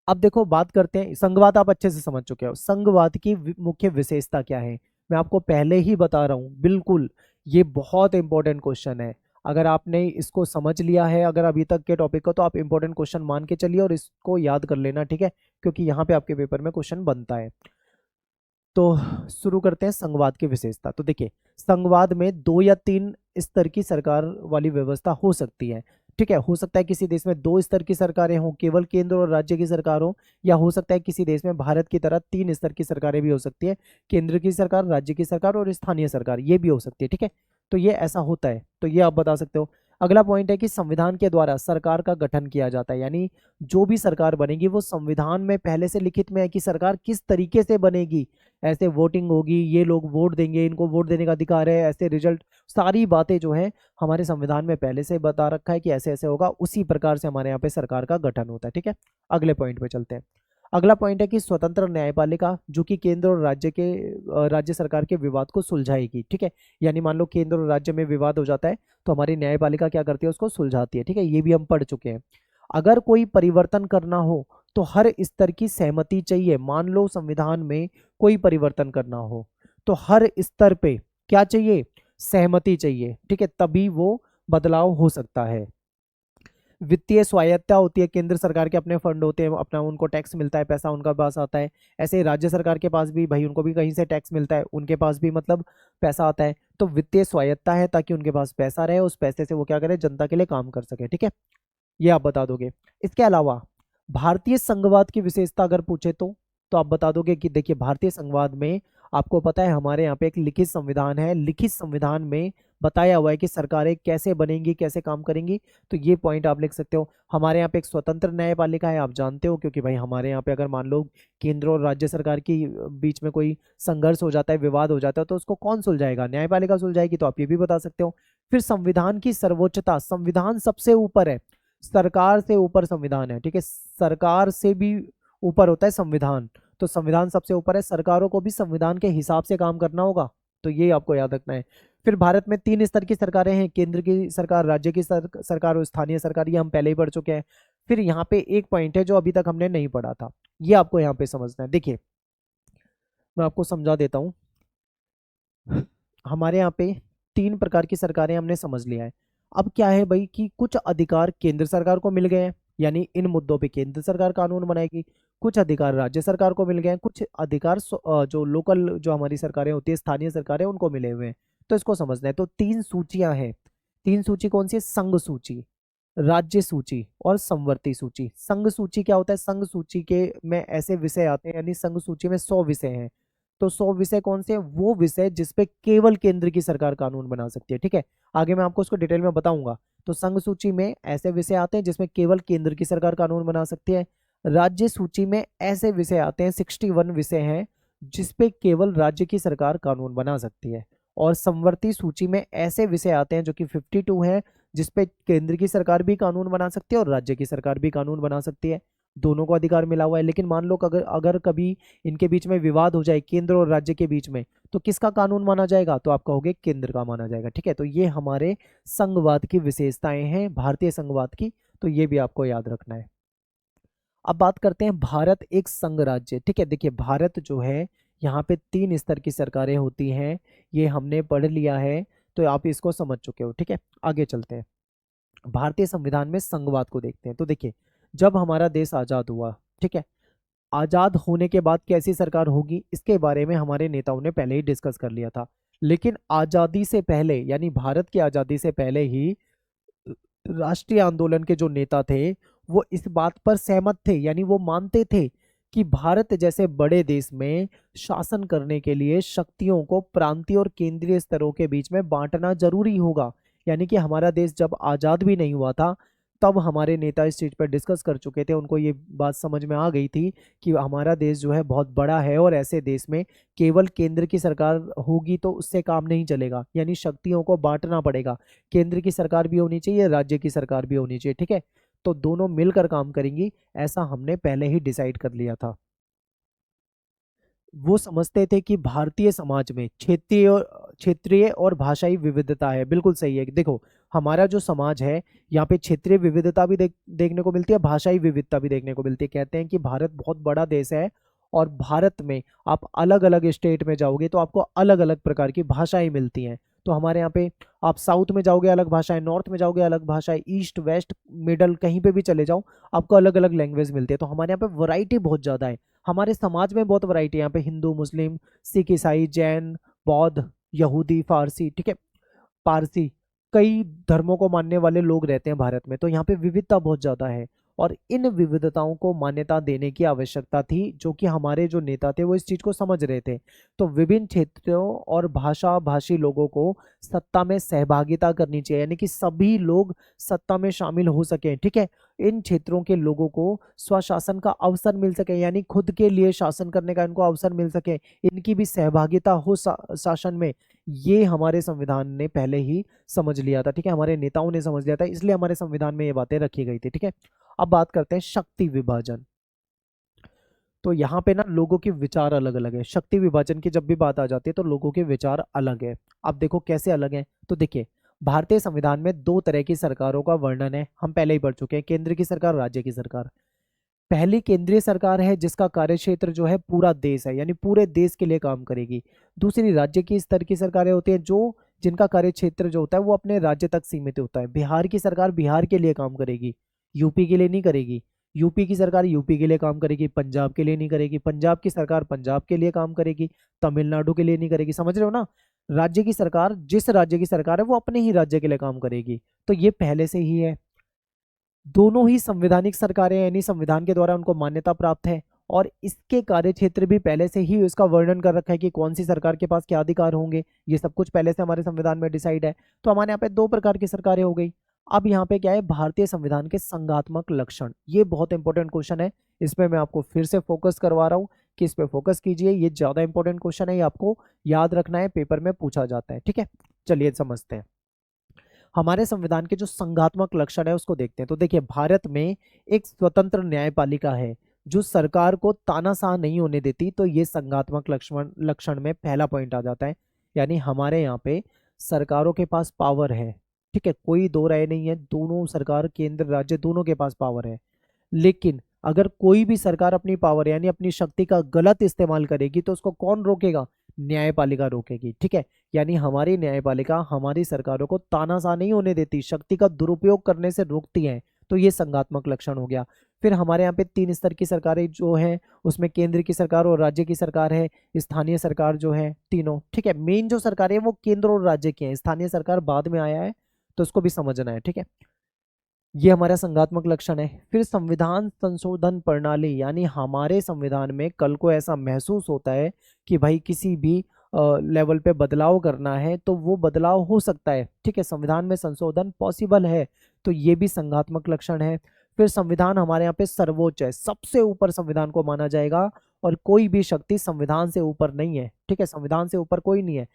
अब देखो बात करते हैं संघवाद। आप अच्छे से समझ चुके हो संघवाद की मुख्य विशेषता क्या है, मैं आपको पहले ही बता रहा हूं, बिल्कुल ये बहुत इंपॉर्टेंट क्वेश्चन है। अगर आपने इसको समझ लिया है अगर अभी तक के टॉपिक को, तो आप इंपॉर्टेंट क्वेश्चन मान के चलिए और इसको याद कर लेना, ठीक है, क्योंकि यहाँ पे आपके पेपर में क्वेश्चन बनता है। तो शुरू करते हैं संघवाद की विशेषता। तो देखिए, संघवाद में 2 या 3 स्तर की सरकार वाली व्यवस्था हो सकती है, ठीक है। हो सकता है किसी देश में 2 स्तर की सरकारें हों, केवल केंद्र और राज्य की सरकार हो, या हो सकता है किसी देश में भारत की तरह 3 स्तर की सरकारें भी हो सकती है, केंद्र की सरकार, राज्य की सरकार और स्थानीय सरकार, ये भी हो सकती है, ठीक है। तो ये ऐसा होता है, तो ये आप बता सकते हो। अगला पॉइंट है कि संविधान के द्वारा सरकार का गठन किया जाता है, यानी जो भी सरकार बनेगी वो संविधान में पहले से लिखित में है कि सरकार किस तरीके से बनेगी। ऐसे वोटिंग होगी, ये लोग वोट देंगे, इनको वोट देने का अधिकार है, ऐसे रिजल्ट, सारी बातें जो है हमारे संविधान में पहले से बता रखा है कि ऐसे ऐसे होगा, उसी प्रकार से हमारे यहाँ पे सरकार का गठन होता है, ठीक है। अगले पॉइंट पे चलते हैं। अगला पॉइंट है कि स्वतंत्र न्यायपालिका जो कि केंद्र और राज्य सरकार के विवाद को सुलझाएगी। ठीक है, यानी मान लो केंद्र और राज्य में विवाद हो जाता है तो हमारी न्यायपालिका क्या करती है, उसको सुलझाती है। ठीक है, ये भी हम पढ़ चुके हैं। अगर कोई परिवर्तन करना हो तो हर स्तर की सहमति चाहिए। मान लो संविधान में कोई परिवर्तन करना हो तो हर स्तर पे क्या चाहिए, सहमति चाहिए। ठीक है, तभी वो बदलाव हो सकता है। वित्तीय स्वायत्तता होती है, केंद्र सरकार के अपने फंड होते हैं, अपना उनको टैक्स मिलता है, पैसा उनका पास आता है। ऐसे ही राज्य सरकार के पास भी भाई उनको भी कहीं से टैक्स मिलता है, उनके पास भी मतलब पैसा आता है। तो वित्तीय स्वायत्तता है ताकि उनके पास पैसा रहे, उस पैसे से वो क्या करे, जनता के लिए काम कर सके। ठीक है, ये आप बता दोगे। इसके अलावा भारतीय संघवाद की विशेषता अगर पूछे तो आप बता दोगे कि देखिए भारतीय संघवाद में आपको पता है हमारे यहाँ पे एक लिखित संविधान है, लिखित संविधान में बताया हुआ है कि सरकारें कैसे बनेंगी, कैसे काम करेंगी। तो ये पॉइंट आप लिख सकते हो। हमारे यहाँ पे एक स्वतंत्र न्यायपालिका है, आप जानते हो, क्योंकि भाई हमारे यहाँ पे अगर मान लो केंद्र और राज्य सरकार की बीच में कोई संघर्ष हो जाता है, विवाद हो जाता है, तो उसको कौन सुलझाएगा, न्यायपालिका सुलझाएगी। तो आप ये भी बता सकते हो। फिर संविधान की सर्वोच्चता, संविधान सबसे ऊपर है, सरकार से ऊपर संविधान है। ठीक है, सरकार से भी ऊपर होता है संविधान, तो संविधान सबसे ऊपर है, सरकारों को भी संविधान के हिसाब से काम करना होगा। तो ये आपको याद रखना है। फिर भारत में 3 स्तर की सरकारें हैं, केंद्र की सरकार, राज्य की सरकार और स्थानीय सरकार, ये हम पहले ही पढ़ चुके हैं। फिर यहाँ पे एक पॉइंट है जो अभी तक हमने नहीं पढ़ा था, ये आपको यहाँ पे समझना है। देखिए मैं आपको समझा देता हूँ। हमारे यहाँ पे 3 प्रकार की सरकारें हमने समझ लिया है। अब क्या है भाई कि कुछ अधिकार केंद्र सरकार को मिल गए हैं, यानी इन मुद्दों पे केंद्र सरकार कानून बनाएगी। कुछ अधिकार राज्य सरकार को मिल गए हैं, कुछ अधिकार जो लोकल जो हमारी सरकारें होती है, स्थानीय सरकारें, उनको मिले हुए हैं। तो इसको समझना है। तो 3 सूचियां हैं। 3 सूची कौन सी है, संघ सूची, राज्य सूची और संवर्ती सूची। संघ सूची क्या होता है, संघ सूची के में ऐसे विषय आते हैं, यानी संघ सूची में 100 विषय हैं। तो 100 विषय कौन से हैं, वो विषय जिसपे केवल केंद्र की सरकार कानून बना सकती है। ठीक है, आगे मैं आपको उसको डिटेल में बताऊंगा। तो संघ सूची में ऐसे विषय आते हैं जिसमें केवल केंद्र की सरकार कानून बना सकती है। राज्य सूची में ऐसे विषय आते हैं, 61 विषय हैं जिसपे केवल राज्य की सरकार कानून बना सकती है। और संवर्ती सूची में ऐसे विषय आते हैं जो कि 52 है, जिसपे केंद्र की सरकार भी कानून बना सकती है और राज्य की सरकार भी कानून बना सकती है। दोनों को अधिकार मिला हुआ है। लेकिन मान लो अगर अगर कभी इनके बीच में विवाद हो जाए, केंद्र और राज्य के बीच में, तो किसका कानून माना जाएगा, तो आप कहोगे केंद्र का माना जाएगा। ठीक है, तो ये हमारे संघवाद की विशेषताएं हैं, भारतीय संघवाद की। तो ये भी आपको याद रखना है। अब बात करते हैं भारत एक संघ राज्य। ठीक है, देखिए भारत जो है यहाँ पे 3 स्तर की सरकारें होती हैं, ये हमने पढ़ लिया है, तो आप इसको समझ चुके हो। ठीक है, आगे चलते हैं। भारतीय संविधान में संघवाद को देखते हैं। तो देखिए जब हमारा देश आजाद हुआ, ठीक है, आजाद होने के बाद कैसी सरकार होगी इसके बारे में हमारे नेताओं ने पहले ही डिस्कस कर लिया था। लेकिन आजादी से पहले, यानी भारत की आजादी से पहले ही राष्ट्रीय आंदोलन के जो नेता थे वो इस बात पर सहमत थे, यानी वो मानते थे कि भारत जैसे बड़े देश में शासन करने के लिए शक्तियों को प्रांतीय और केंद्रीय स्तरों के बीच में बांटना जरूरी होगा। यानी कि हमारा देश जब आजाद भी नहीं हुआ था तब हमारे नेता इस चीज पर डिस्कस कर चुके थे, उनको ये बात समझ में आ गई थी कि हमारा देश जो है बहुत बड़ा है और ऐसे देश में केवल केंद्र की सरकार होगी तो उससे काम नहीं चलेगा, यानी शक्तियों को बांटना पड़ेगा। केंद्र की सरकार भी होनी चाहिए, राज्य की सरकार भी होनी चाहिए। ठीक है, तो दोनों मिलकर काम करेंगी, ऐसा हमने पहले ही डिसाइड कर लिया था। वो समझते थे कि भारतीय समाज में क्षेत्रीय और भाषाई विविधता है। बिल्कुल सही है। देखो हमारा जो समाज है यहाँ पे क्षेत्रीय विविधता भी देखने को मिलती है, भाषाई विविधता भी देखने को मिलती है। कहते हैं कि भारत बहुत बड़ा देश है और भारत में आप अलग अलग स्टेट में जाओगे तो आपको अलग अलग प्रकार की भाषाएं मिलती हैं। तो हमारे यहाँ पे आप साउथ में जाओगे अलग भाषाएं, नॉर्थ में जाओगे अलग भाषाएं, ईस्ट वेस्ट मिडल कहीं पे भी चले जाओ आपको अलग अलग लैंग्वेज मिलती है। तो हमारे यहाँ पे वैरायटी बहुत ज़्यादा है। हमारे समाज में बहुत वैरायटी है यहाँ पे, हिंदू मुस्लिम सिख ईसाई जैन बौद्ध यहूदी फारसी, ठीक है, पारसी, कई धर्मों को मानने वाले लोग रहते हैं भारत में। तो यहाँ पे विविधता बहुत ज्यादा है और इन विविधताओं को मान्यता देने की आवश्यकता थी, जो कि हमारे जो नेता थे वो इस चीज को समझ रहे थे। तो विभिन्न क्षेत्रों और भाषा भाषी लोगों को सत्ता में सहभागिता करनी चाहिए, यानी कि सभी लोग सत्ता में शामिल हो सके। ठीक है, इन क्षेत्रों के लोगों को स्वशासन का अवसर मिल सके, यानी खुद के लिए शासन करने का इनको अवसर मिल सके, इनकी भी सहभागिता हो शासन में। ये हमारे संविधान ने पहले ही समझ लिया था। ठीक है, हमारे नेताओं ने समझ लिया था, इसलिए हमारे संविधान में ये बातें रखी गई थी। ठीक है, अब बात करते हैं शक्ति विभाजन। तो यहाँ पे ना लोगों के विचार अलग अलग है। शक्ति विभाजन की जब भी बात आ जाती है तो लोगों के विचार अलग है। अब देखो कैसे अलग है। तो देखिए, भारतीय संविधान में दो तरह की सरकारों का वर्णन है, हम पहले ही पढ़ चुके हैं, केंद्र की सरकार, राज्य की सरकार। पहली केंद्रीय सरकार है जिसका कार्यक्षेत्र जो है पूरा देश है, यानी पूरे देश के लिए काम करेगी। दूसरी राज्य की स्तर की सरकारें होती हैं जो जिनका कार्यक्षेत्र जो होता है वो अपने राज्य तक सीमित होता है। बिहार की सरकार बिहार के लिए काम करेगी, यूपी के लिए नहीं करेगी। यूपी की सरकार यूपी के लिए काम करेगी, पंजाब के लिए नहीं करेगी। पंजाब की सरकार पंजाब के लिए काम करेगी, तमिलनाडु के लिए नहीं करेगी। समझ रहे हो ना? राज्य की सरकार, जिस राज्य की सरकार है वो अपने ही राज्य के लिए काम करेगी। तो ये पहले से ही है। दोनों ही संवैधानिक सरकारें यानी संविधान के द्वारा उनको मान्यता प्राप्त है, और इसके कार्यक्षेत्र भी पहले से ही इसका वर्णन कर रखा है कि कौन सी सरकार के पास क्या अधिकार होंगे। ये सब कुछ पहले से हमारे संविधान में डिसाइड है। तो हमारे यहाँ पे दो प्रकार की सरकारें हो गई। अब यहाँ पे क्या है, भारतीय संविधान के संघात्मक लक्षण। ये बहुत इंपॉर्टेंट क्वेश्चन है, इसमें मैं आपको फिर से फोकस करवा रहा हूँ कि इस पे फोकस कीजिए। ये ज्यादा इंपॉर्टेंट क्वेश्चन है, ये आपको याद रखना है, पेपर में पूछा जाता है। ठीक है, चलिए समझते हैं। हमारे संविधान के जो संघात्मक लक्षण है उसको देखते हैं। तो देखिए, भारत में एक स्वतंत्र न्यायपालिका है जो सरकार को तानाशाह नहीं होने देती। तो ये संघात्मक लक्षण में पहला पॉइंट आ जाता है। यानी हमारे यहाँ पे सरकारों के पास पावर है। ठीक है, कोई दो राय नहीं है, दोनों सरकार, केंद्र, राज्य, दोनों के पास पावर है। लेकिन अगर कोई भी सरकार अपनी पावर यानी अपनी शक्ति का गलत इस्तेमाल करेगी तो उसको कौन रोकेगा? न्यायपालिका रोकेगी। ठीक है, यानी हमारी न्यायपालिका हमारी सरकारों को तानाशाह नहीं होने देती, शक्ति का दुरुपयोग करने से रोकती है। तो ये संघात्मक लक्षण हो गया। फिर हमारे यहाँ पे तीन स्तर की सरकारें जो हैं उसमें केंद्र की सरकार और राज्य की सरकार है, स्थानीय सरकार जो है, तीनों। ठीक है, मेन जो सरकारें हैं वो केंद्र और राज्य की हैं, स्थानीय सरकार बाद में आया है, तो उसको भी समझना है। ठीक है, ये हमारा संघात्मक लक्षण है। फिर संविधान संशोधन प्रणाली, यानी हमारे संविधान में कल को ऐसा महसूस होता है कि भाई किसी भी लेवल पे बदलाव करना है तो वो बदलाव हो सकता है। ठीक है, संविधान में संशोधन पॉसिबल है, तो ये भी संघात्मक लक्षण है। फिर संविधान हमारे यहाँ पे सर्वोच्च है, सबसे ऊपर संविधान को माना जाएगा, और कोई भी शक्ति संविधान से ऊपर नहीं है। ठीक है, संविधान से ऊपर कोई नहीं है,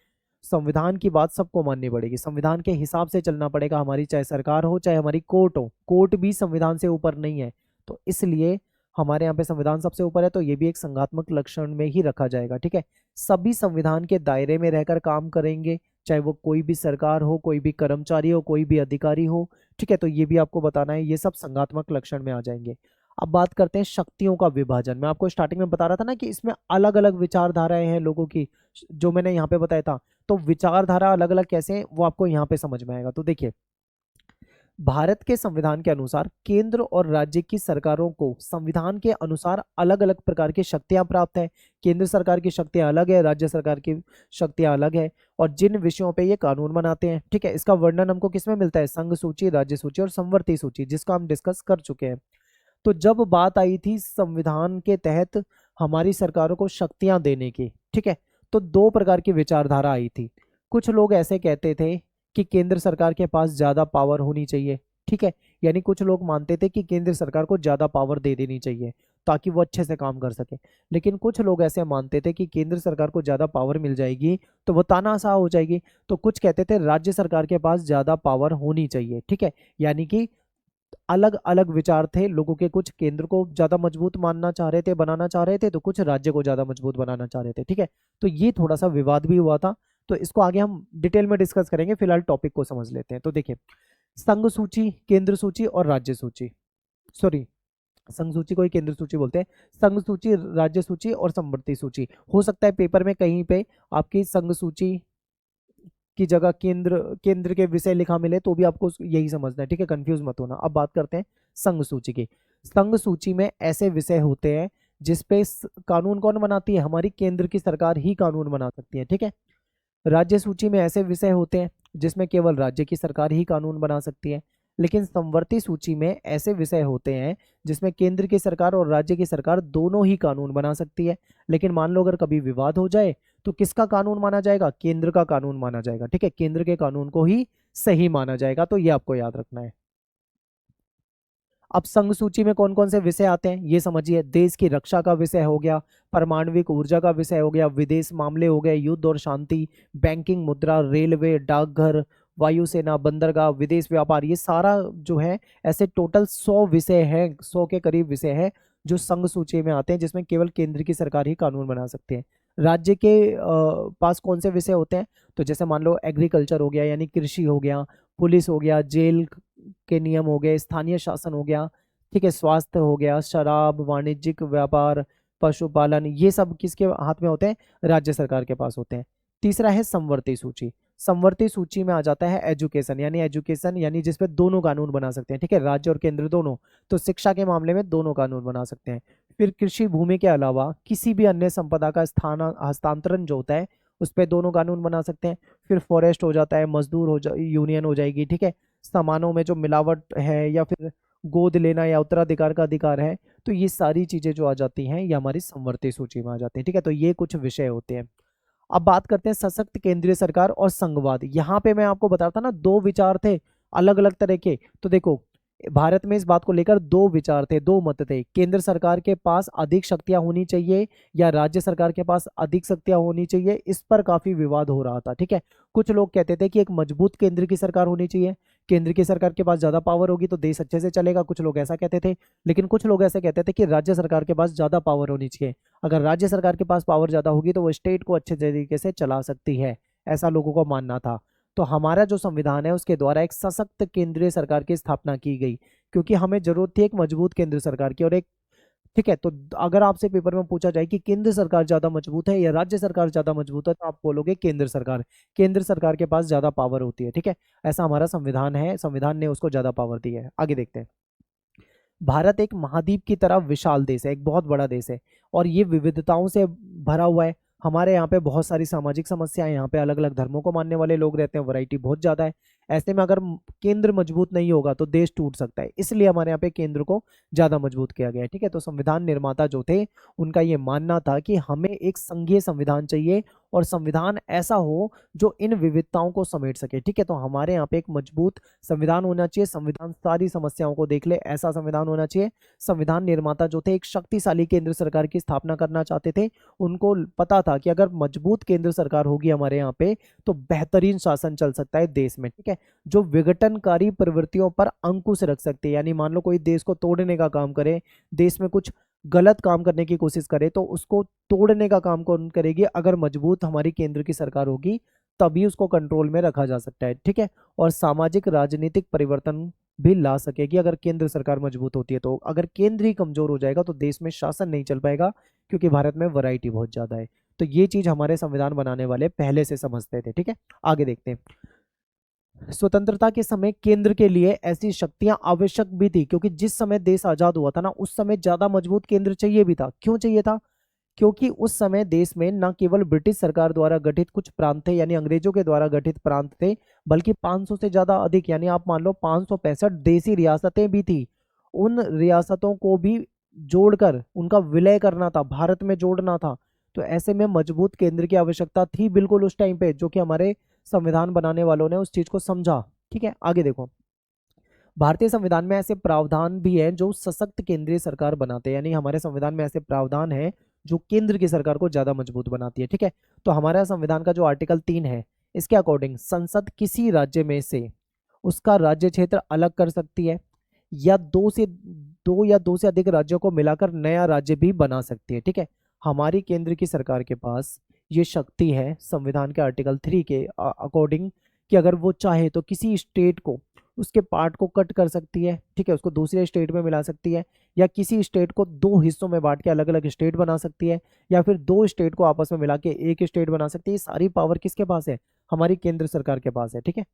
संविधान की बात सबको माननी पड़ेगी, संविधान के हिसाब से चलना पड़ेगा। हमारी चाहे सरकार हो चाहे हमारी कोर्ट हो, कोर्ट भी संविधान से ऊपर नहीं है। तो इसलिए हमारे यहाँ पे संविधान सबसे ऊपर है, तो ये भी एक संघात्मक लक्षण में ही रखा जाएगा। ठीक है, सभी संविधान के दायरे में रहकर काम करेंगे, चाहे वो कोई भी सरकार हो, कोई भी कर्मचारी हो, कोई भी अधिकारी हो। ठीक है, तो ये भी आपको बताना है, ये सब संघात्मक लक्षण में आ जाएंगे। अब बात करते हैं शक्तियों का विभाजन। मैं आपको स्टार्टिंग में बता रहा था ना कि इसमें अलग अलग विचारधाराएं हैं लोगों की, जो मैंने यहाँ पे बताया था। तो विचारधारा अलग अलग कैसे हैं वो आपको यहाँ पे समझ में आएगा। तो देखिए, भारत के संविधान के अनुसार केंद्र और राज्य की सरकारों को संविधान के अनुसार अलग अलग प्रकार की शक्तियां प्राप्त है। केंद्र सरकार की शक्तियां अलग है, राज्य सरकार की शक्तियां अलग है, और जिन विषयों पे ये कानून बनाते हैं। ठीक है, इसका वर्णन हमको किसमें मिलता है? संघ सूची, राज्य सूची और संवर्ती सूची, जिसको हम डिस्कस कर चुके हैं। तो जब बात आई थी संविधान के तहत हमारी सरकारों को शक्तियां देने की, ठीक है, तो दो प्रकार की विचारधारा आई थी। कुछ लोग ऐसे कहते थे कि केंद्र सरकार के पास ज्यादा पावर होनी चाहिए। ठीक है, यानी कुछ लोग मानते थे कि केंद्र सरकार को ज्यादा पावर दे देनी चाहिए ताकि वो अच्छे से काम कर सके। लेकिन कुछ लोग ऐसे मानते थे कि केंद्र सरकार को ज्यादा पावर मिल जाएगी तो वो तानाशाह हो जाएगी। तो कुछ कहते थे राज्य सरकार के पास ज्यादा पावर होनी चाहिए। ठीक है, यानी कि अलग अलग विचार थे लोगों के। कुछ केंद्र को ज्यादा मजबूत मानना चाह रहे थे, बनाना चाह रहे थे, तो कुछ राज्य को ज्यादा मजबूत बनाना चाह रहे थे। ठीक है, तो ये थोड़ा सा विवाद भी हुआ था, तो इसको आगे हम डिटेल में डिस्कस करेंगे। फिलहाल टॉपिक को समझ लेते हैं। तो देखिए, संघ सूची, केंद्र सूची और राज्य सूची, सॉरी, संघ सूची को ही केंद्र सूची बोलते हैं। संघ सूची, राज्य सूची और संवर्ती सूची। हो सकता है पेपर में कहीं पे आपकी संघ सूची की जगह केंद्र केंद्र के विषय लिखा मिले, तो भी आपको यही समझना है। ठीक है, कंफ्यूज मत होना। अब बात करते हैं संघ सूची की। संघ सूची में ऐसे विषय होते हैं जिसपे कानून कौन बनाती है? हमारी केंद्र की सरकार ही कानून बना सकती है। ठीक है, राज्य सूची में ऐसे विषय होते हैं जिसमें केवल राज्य की सरकार ही कानून बना सकती है। लेकिन संवर्ती सूची में ऐसे विषय होते हैं जिसमें केंद्र की सरकार और राज्य की सरकार दोनों ही कानून बना सकती है। लेकिन मान लो अगर कभी विवाद हो जाए तो किसका कानून माना जाएगा? केंद्र का कानून माना जाएगा। ठीक है, केंद्र के कानून को ही सही माना जाएगा, तो ये आपको याद रखना है। अब संघ सूची में कौन कौन से विषय आते हैं ये समझिए। देश की रक्षा का विषय हो गया, परमाणविक ऊर्जा का विषय हो गया, विदेश मामले हो गए, युद्ध और शांति, बैंकिंग, मुद्रा, रेलवे, डाकघर, वायुसेना, बंदरगाह, विदेश व्यापार, ये सारा जो है ऐसे टोटल 100 विषय हैं, 100 के करीब विषय है जो संघ सूची में आते हैं, जिसमें केवल केंद्र की सरकार ही कानून बना सकते हैं। राज्य के पास कौन से विषय होते हैं, तो जैसे मान लो एग्रीकल्चर हो गया यानी कृषि हो गया, पुलिस हो गया, जेल के नियम हो गए, स्थानीय शासन हो गया, ठीक है, स्वास्थ्य हो गया, शराब, वाणिज्यिक व्यापार, पशुपालन, ये सब किसके हाथ में होते हैं, राज्य सरकार के पास होते हैं। तीसरा है संवर्ती सूची। संवर्ती सूची में आ जाता है एजुकेशन, यानी जिसपे दोनों कानून बना सकते हैं, ठीक है, राज्य और केंद्र दोनों। तो शिक्षा के मामले में दोनों कानून बना सकते हैं। फिर कृषि भूमि के अलावा किसी भी अन्य संपदा का स्थान हस्तांतरण जो होता है उस पर दोनों कानून बना सकते हैं। फिर फॉरेस्ट हो जाता है, मजदूर यूनियन हो जाएगी, ठीक है, सामानों में जो मिलावट है या फिर गोद लेना या उत्तराधिकार का अधिकार है, तो ये सारी चीजें जो आ जाती हैं ये हमारी संवर्ती सूची में आ जाती हैं, ठीक है। तो ये कुछ विषय होते हैं। अब बात करते हैं सशक्त केंद्रीय सरकार और संघवाद। यहाँ पे मैं आपको बताता ना, दो विचार थे अलग अलग तरह के। तो देखो, भारत में इस बात को लेकर दो विचार थे, दो मत थे, केंद्र सरकार के पास अधिक शक्तियां होनी चाहिए या राज्य सरकार के पास अधिक शक्तियां होनी चाहिए, इस पर काफी विवाद हो रहा था, ठीक है। कुछ लोग कहते थे कि एक मजबूत केंद्र की सरकार होनी चाहिए, केंद्र की सरकार के पास ज्यादा पावर होगी तो देश अच्छे से चलेगा, कुछ लोग ऐसा कहते थे। लेकिन कुछ लोग ऐसे कहते थे कि राज्य सरकार के पास ज्यादा पावर होनी चाहिए, अगर राज्य सरकार के पास पावर ज्यादा होगी तो वो स्टेट को अच्छे तरीके से चला सकती है, ऐसा लोगों को मानना था। तो हमारा जो संविधान है उसके द्वारा एक सशक्त केंद्रीय सरकार की स्थापना की गई, क्योंकि हमें जरूरत थी एक मजबूत केंद्र सरकार की और एक, ठीक है। तो अगर आपसे पेपर में पूछा जाए कि केंद्र सरकार ज्यादा मजबूत है या राज्य सरकार ज्यादा मजबूत है, तो आप बोलोगे केंद्र सरकार। केंद्र सरकार के पास ज्यादा पावर होती है, ठीक है, ऐसा हमारा संविधान है, संविधान ने उसको ज्यादा पावर दी है। आगे देखते हैं। भारत एक महाद्वीप की तरह विशाल देश है, एक बहुत बड़ा देश है और ये विविधताओं से भरा हुआ है। हमारे यहाँ पे बहुत सारी सामाजिक समस्याएं, यहाँ पे अलग अलग धर्मों को मानने वाले लोग रहते हैं, वैरायटी बहुत ज्यादा है। ऐसे में अगर केंद्र मजबूत नहीं होगा तो देश टूट सकता है, इसलिए हमारे यहाँ पे केंद्र को ज्यादा मजबूत किया गया है, ठीक है। तो संविधान निर्माता जो थे उनका ये मानना था कि हमें एक संघीय संविधान चाहिए और संविधान ऐसा हो जो इन विविधताओं को समेट सके, ठीक है। तो हमारे यहाँ पे एक मजबूत संविधान होना चाहिए, संविधान सारी समस्याओं को देख ले, ऐसा संविधान होना चाहिए। संविधान निर्माता जो थे एक शक्तिशाली केंद्र सरकार की स्थापना करना चाहते थे। उनको पता था कि अगर मजबूत केंद्र सरकार होगी हमारे यहाँ पे तो बेहतरीन शासन चल सकता है देश में, ठीक है, जो विघटनकारी प्रवृत्तियों पर अंकुश रख सकते हैं। यानी मान लो कोई देश को तोड़ने का काम करे, देश में कुछ गलत काम करने की कोशिश करे तो उसको तोड़ने का काम कौन करेगी, अगर मजबूत हमारी केंद्र की सरकार होगी तभी उसको कंट्रोल में रखा जा सकता है, ठीक है। और सामाजिक राजनीतिक परिवर्तन भी ला सकेगी अगर केंद्र सरकार मजबूत होती है। तो अगर केंद्र ही कमजोर हो जाएगा तो देश में शासन नहीं चल पाएगा, क्योंकि भारत में वैरायटी बहुत ज्यादा है। तो ये चीज हमारे संविधान बनाने वाले पहले से समझते थे, ठीक है। आगे देखते हैं। स्वतंत्रता के समय केंद्र के लिए ऐसी शक्तियां आवश्यक भी थी, क्योंकि जिस समय देश आजाद हुआ था ना उस समय ज्यादा मजबूत केंद्र चाहिए भी था। क्यों चाहिए था, क्योंकि उस समय देश में न केवल ब्रिटिश सरकार द्वारा गठित कुछ प्रांत थे, यानी अंग्रेजों के द्वारा गठित प्रांत थे, बल्कि 500 से ज्यादा अधिक, यानी आप मान लो 565 देसी रियासतें भी थी। उन रियासतों को भी जोड़कर उनका विलय करना था, भारत में जोड़ना था। तो ऐसे में मजबूत केंद्र की आवश्यकता थी बिल्कुल उस टाइम पे, जो कि हमारे संविधान बनाने वालों ने उस चीज को समझा, ठीक है। आगे देखो, भारतीय संविधान में ऐसे प्रावधान भी हैं जो सशक्त केंद्रीय सरकार बनाते हैं, यानी हमारे संविधान में ऐसे प्रावधान हैं जो केंद्र की सरकार को ज्यादा मजबूत बनाती है, ठीक है। तो हमारा संविधान का जो आर्टिकल 3 है, इसके अकॉर्डिंग संसद किसी राज्य में से उसका राज्य क्षेत्र अलग कर सकती है या दो से अधिक राज्यों को मिलाकर नया राज्य भी बना सकती है, ठीक है। हमारी केंद्र की सरकार के पास ये शक्ति है संविधान के आर्टिकल 3 के अकॉर्डिंग, कि अगर वो चाहे तो किसी स्टेट को, उसके पार्ट को कट कर सकती है, ठीक है, उसको दूसरे स्टेट में मिला सकती है, या किसी स्टेट को दो हिस्सों में बांट के अलग अलग स्टेट बना सकती है, या फिर दो स्टेट को आपस में मिला के एक स्टेट बना सकती है। ये सारी पावर किसके पास है, हमारी केंद्र सरकार के पास है, ठीक है।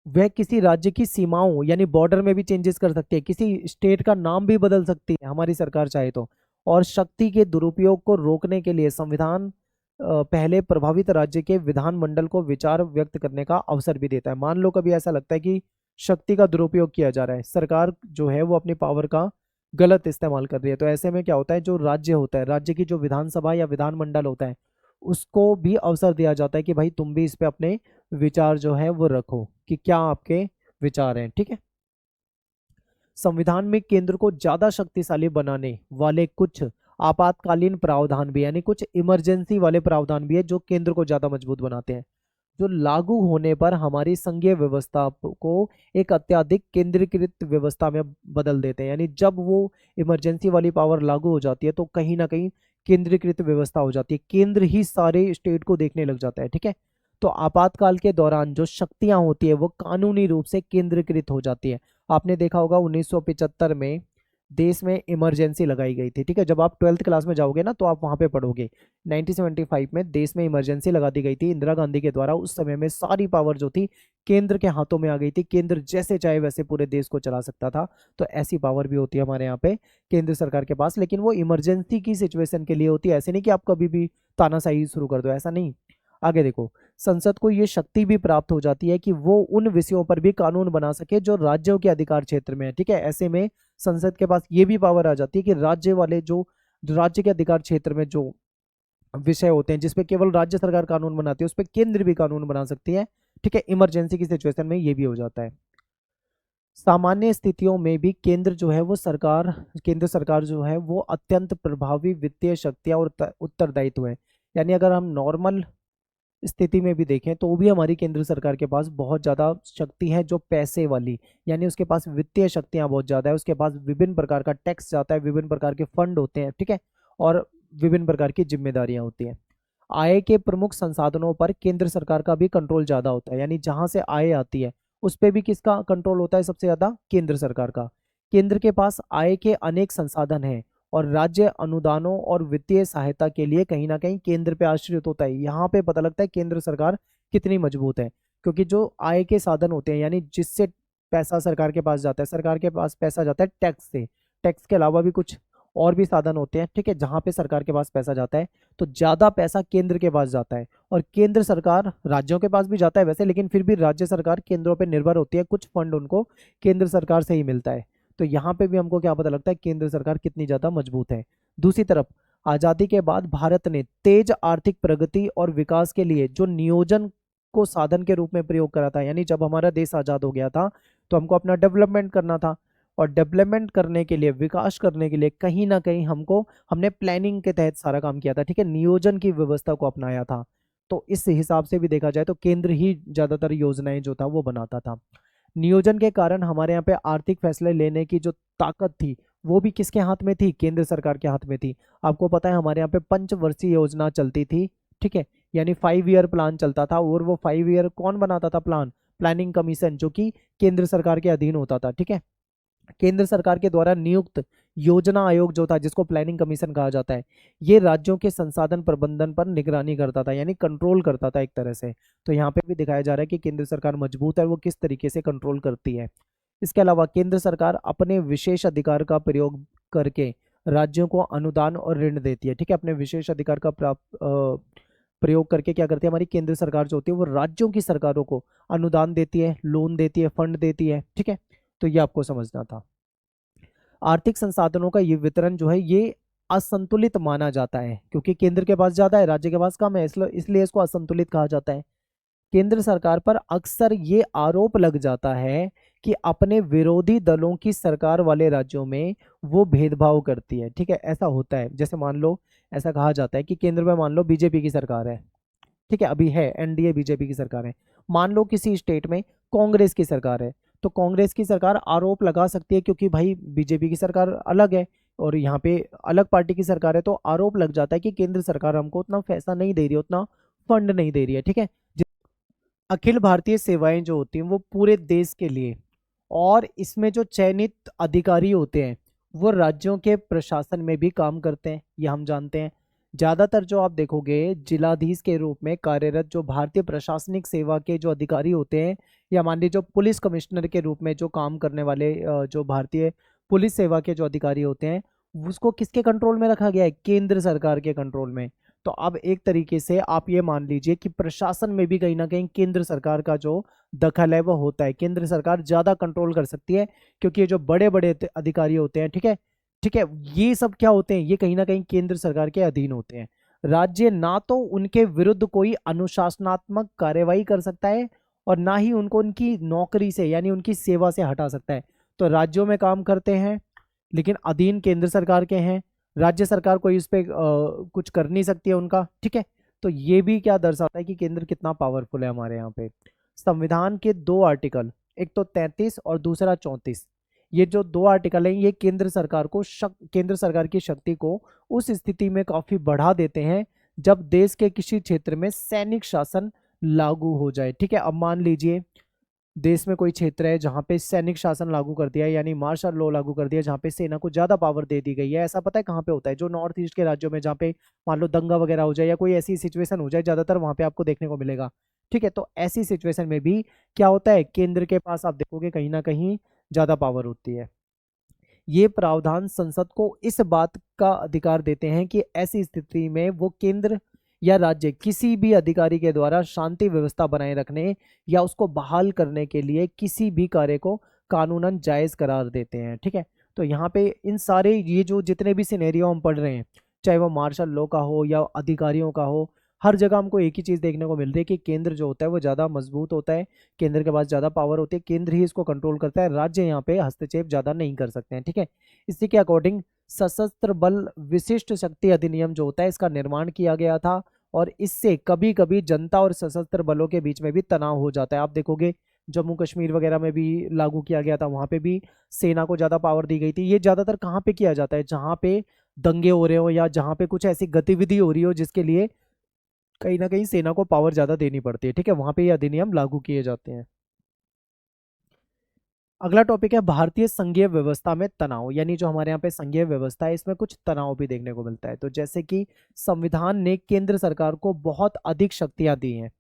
वह किसी राज्य की सीमाओं यानी बॉर्डर में भी चेंजेस कर सकती है, किसी स्टेट का नाम भी बदल सकती है हमारी सरकार चाहे तो। और शक्ति के दुरुपयोग को रोकने के लिए संविधान पहले प्रभावित राज्य के विधानमंडल को विचार व्यक्त करने का अवसर भी देता है। मान लो कभी ऐसा लगता है कि शक्ति का दुरुपयोग किया जा रहा है, सरकार जो है वो अपनी पावर का गलत इस्तेमाल कर रही है, तो ऐसे में क्या होता है, जो राज्य होता है, राज्य की जो विधानसभा या विधानमंडल होता है, उसको भी अवसर दिया जाता है कि भाई तुम भी इस पे अपने विचार जो है वो रखो कि क्या आपके विचार हैं, ठीक है। संविधान में केंद्र को ज्यादा शक्तिशाली बनाने वाले कुछ आपातकालीन प्रावधान भी, यानी कुछ इमरजेंसी वाले प्रावधान भी है जो केंद्र को ज्यादा मजबूत बनाते हैं। जो लागू होने पर हमारी संघीय व्यवस्था को एक अत्यधिक केंद्रीकृत व्यवस्था में बदल देते हैं। यानी जब वो इमरजेंसी वाली पावर लागू हो जाती है तो कहीं ना कहीं केंद्रीकृत व्यवस्था हो जाती है, केंद्र ही सारे स्टेट को देखने लग जाता है। ठीक है, तो आपातकाल के दौरान जो शक्तियां होती है वो कानूनी रूप से केंद्रीकृत हो जाती है। आपने देखा होगा 1975 में देश में इमरजेंसी लगाई गई थी। ठीक है, जब आप 12th क्लास में जाओगे ना तो आप वहां पे पढ़ोगे 1975 में देश में इमरजेंसी लगा दी गई थी इंदिरा गांधी के द्वारा। उस समय में सारी पावर जो थी केंद्र के हाथों में आ गई थी, केंद्र जैसे चाहे वैसे पूरे देश को चला सकता था। तो ऐसी पावर भी होती है हमारे यहाँ पे केंद्र सरकार के पास, लेकिन वो इमरजेंसी की सिचुएशन के लिए होती है, ऐसे नहीं कि आप कभी भी तानाशाही शुरू कर दो, ऐसा नहीं। आगे देखो, संसद को ये शक्ति भी प्राप्त हो जाती है कि वो उन विषयों पर भी कानून बना सके जो राज्यों के अधिकार क्षेत्र में है। ठीक है, ऐसे में संसद के पास ये भी पावर आ जाती है कि राज्य वाले जो राज्य के अधिकार क्षेत्र में जो विषय होते हैं जिसपे केवल राज्य सरकार कानून बनाती है उस पर केंद्र भी कानून बना सकती है। ठीक है, इमरजेंसी की सिचुएशन में ये भी हो जाता है। सामान्य स्थितियों में भी केंद्र जो है वो सरकार केंद्र सरकार जो है वो अत्यंत प्रभावी वित्तीय शक्तियां और उत्तरदायित्व है। यानी अगर हम नॉर्मल स्थिति में भी देखें तो भी हमारी केंद्र सरकार के पास बहुत ज़्यादा शक्ति है जो पैसे वाली, यानी उसके पास वित्तीय शक्तियां बहुत ज़्यादा है, उसके पास विभिन्न प्रकार का टैक्स जाता है, विभिन्न प्रकार के फंड होते हैं। ठीक है, और विभिन्न प्रकार की जिम्मेदारियां होती हैं। आय के प्रमुख संसाधनों पर केंद्र सरकार का भी कंट्रोल ज़्यादा होता है, यानी जहां से आय आती है उस पर भी किसका कंट्रोल होता है, सबसे ज़्यादा केंद्र सरकार का। केंद्र के पास आय के अनेक संसाधन हैं और राज्य अनुदानों और वित्तीय सहायता के लिए कहीं ना कहीं केंद्र पे आश्रित होता है। यहाँ पे पता लगता है केंद्र सरकार कितनी मजबूत है, क्योंकि जो आय के साधन होते हैं यानी जिससे पैसा सरकार के पास जाता है, सरकार के पास पैसा जाता है टैक्स से, टैक्स के अलावा भी कुछ और भी साधन होते हैं। ठीक है, जहाँ पे सरकार के पास पैसा जाता है तो ज़्यादा पैसा केंद्र के पास जाता है, और केंद्र सरकार राज्यों के पास भी जाता है वैसे, लेकिन फिर भी राज्य सरकार केंद्रों पर निर्भर होती है, कुछ फंड उनको केंद्र सरकार से ही मिलता है। तो यहाँ पे भी हमको क्या पता लगता है केंद्र सरकार कितनी ज़्यादा मजबूत है। दूसरी तरफ आज़ादी के बाद भारत ने तेज आर्थिक प्रगति और विकास के लिए जो नियोजन को साधन के रूप में प्रयोग करा था, यानी जब हमारा देश आज़ाद हो गया था तो हमको अपना डेवलपमेंट करना था, और डेवलपमेंट करने के लिए, विकास करने के लिए कहीं ना कहीं हमने प्लानिंग के तहत सारा काम किया था। ठीक है, नियोजन की व्यवस्था को अपनाया था। तो इस हिसाब से भी देखा जाए तो केंद्र ही ज़्यादातर योजनाएं जो था वो बनाता था। नियोजन के कारण हमारे यहाँ पे आर्थिक फैसले लेने की जो ताकत थी वो भी किसके हाथ में थी, केंद्र सरकार के हाथ में थी। आपको पता है हमारे यहाँ पे पंचवर्षीय योजना चलती थी। ठीक है, यानी 5 ईयर प्लान चलता था, और वो 5 ईयर कौन बनाता था प्लान, प्लानिंग कमीशन, जो कि केंद्र सरकार के अधीन होता था। ठीक है, केंद्र सरकार के द्वारा नियुक्त योजना आयोग जो था जिसको प्लानिंग कमीशन कहा जाता है, ये राज्यों के संसाधन प्रबंधन पर निगरानी करता था, यानी कंट्रोल करता था एक तरह से। तो यहाँ पे भी दिखाया जा रहा है कि केंद्र सरकार मजबूत है, वो किस तरीके से कंट्रोल करती है। इसके अलावा केंद्र सरकार अपने विशेष अधिकार का प्रयोग करके राज्यों को अनुदान और ऋण देती है। ठीक है, अपने विशेष अधिकार का प्रयोग करके क्या करती है हमारी केंद्र सरकार जो होती है वो राज्यों की सरकारों को अनुदान देती है, लोन देती है, फंड देती है। ठीक है, तो ये आपको समझना था। आर्थिक संसाधनों का ये वितरण जो है ये असंतुलित माना जाता है, क्योंकि केंद्र के पास ज्यादा है, राज्य के पास कम है, इसलिए इसको असंतुलित कहा जाता है। केंद्र सरकार पर अक्सर ये आरोप लग जाता है कि अपने विरोधी दलों की सरकार वाले राज्यों में वो भेदभाव करती है। ठीक है, ऐसा होता है, जैसे मान लो ऐसा कहा जाता है कि केंद्र में मान लो बीजेपी की सरकार है। ठीक है, अभी है एनडीए बीजेपी की सरकार है। मान लो किसी स्टेट में कांग्रेस की सरकार है, तो कांग्रेस की सरकार आरोप लगा सकती है क्योंकि भाई बीजेपी की सरकार अलग है और यहाँ पे अलग पार्टी की सरकार है, तो आरोप लग जाता है कि केंद्र सरकार हमको उतना पैसा नहीं दे रही है, उतना फंड नहीं दे रही है। ठीक है, अखिल भारतीय सेवाएं जो होती हैं वो पूरे देश के लिए, और इसमें जो चयनित अधिकारी होते हैं वो राज्यों के प्रशासन में भी काम करते हैं, ये हम जानते हैं। ज़्यादातर जो आप देखोगे जिलाधीश के रूप में कार्यरत जो भारतीय प्रशासनिक सेवा के जो अधिकारी होते हैं, या मान लीजिए जो पुलिस कमिश्नर के रूप में जो काम करने वाले जो भारतीय पुलिस सेवा के जो अधिकारी होते हैं, उसको किसके कंट्रोल में रखा गया है, केंद्र सरकार के कंट्रोल में। तो अब एक तरीके से आप ये मान लीजिए कि प्रशासन में भी कहीं ना कहीं केंद्र सरकार का जो दखल है वो होता है, केंद्र सरकार ज्यादा कंट्रोल कर सकती है, क्योंकि ये जो बड़े बड़े अधिकारी होते हैं, ठीक है, ठीक है, ये सब क्या होते हैं, ये कहीं ना कहीं केंद्र सरकार के अधीन होते हैं। राज्य ना तो उनके विरुद्ध कोई अनुशासनात्मक कार्यवाही कर सकता है और ना ही उनको उनकी नौकरी से यानी उनकी सेवा से हटा सकता है। तो राज्यों में काम करते हैं लेकिन अधीन केंद्र सरकार के हैं, राज्य सरकार कोई इस पे कुछ कर नहीं सकती है उनका। ठीक है, तो ये भी क्या दर्शाता है कि केंद्र कितना पावरफुल है हमारे यहाँ पे। संविधान के 2 आर्टिकल, एक तो 33 और दूसरा 34, ये जो 2 आर्टिकल हैं ये केंद्र सरकार को केंद्र सरकार की शक्ति को उस स्थिति में काफी बढ़ा देते हैं जब देश के किसी क्षेत्र में सैनिक शासन लागू हो जाए। ठीक है, अब मान लीजिए देश में कोई क्षेत्र है जहां पे सैनिक शासन लागू कर दिया है, यानी मार्शल लॉ लागू कर दिया, जहां पे सेना को ज्यादा पावर दे दी गई है। ऐसा पता है कहाँ पे होता है? जो नॉर्थ ईस्ट के राज्यों में, जहाँ पे मान लो दंगा वगैरह हो जाए या कोई ऐसी सिचुएशन हो जाए, ज्यादातर वहां पे आपको देखने को मिलेगा। ठीक है, तो ऐसी सिचुएशन में भी क्या होता है, केंद्र के पास आप देखोगे कहीं ना कहीं ज्यादा पावर होती है। ये प्रावधान संसद को इस बात का अधिकार देते हैं कि ऐसी स्थिति में वो केंद्र या राज्य किसी भी अधिकारी के द्वारा शांति व्यवस्था बनाए रखने या उसको बहाल करने के लिए किसी भी कार्य को कानूनन जायज करार देते हैं। ठीक है, तो यहाँ पे इन सारे ये जो जितने भी सिनेरियो हम पढ़ रहे हैं, चाहे वो मार्शल लॉ का हो या अधिकारियों का हो, हर जगह हमको एक ही चीज़ देखने को मिल रही है कि केंद्र जो होता है वो ज़्यादा मजबूत होता है, केंद्र के पास ज़्यादा पावर होती है, केंद्र ही इसको कंट्रोल करता है, राज्य यहाँ पे हस्तक्षेप ज़्यादा नहीं कर सकते हैं। ठीक है, इसी के अकॉर्डिंग सशस्त्र बल विशिष्ट शक्ति अधिनियम जो होता है इसका निर्माण किया गया था, और इससे कभी कभी जनता और सशस्त्र बलों के बीच में भी तनाव हो जाता है। आप देखोगे जम्मू कश्मीर वगैरह में भी लागू किया गया था, वहां पे भी सेना को ज़्यादा पावर दी गई थी। ये ज़्यादातर कहाँ पे किया जाता है? जहाँ पे दंगे हो रहे हो या जहाँ पे कुछ ऐसी गतिविधि हो रही हो जिसके लिए कहीं ना कहीं सेना को पावर ज्यादा देनी पड़ती है। ठीक है, वहां पे ये अधिनियम लागू किए जाते हैं। अगला टॉपिक है भारतीय संघीय व्यवस्था में तनाव, यानी जो हमारे यहाँ पे संघीय व्यवस्था है इसमें कुछ तनाव भी देखने को मिलता है। तो जैसे कि संविधान ने केंद्र सरकार को बहुत अधिक शक्तियां दी हैं,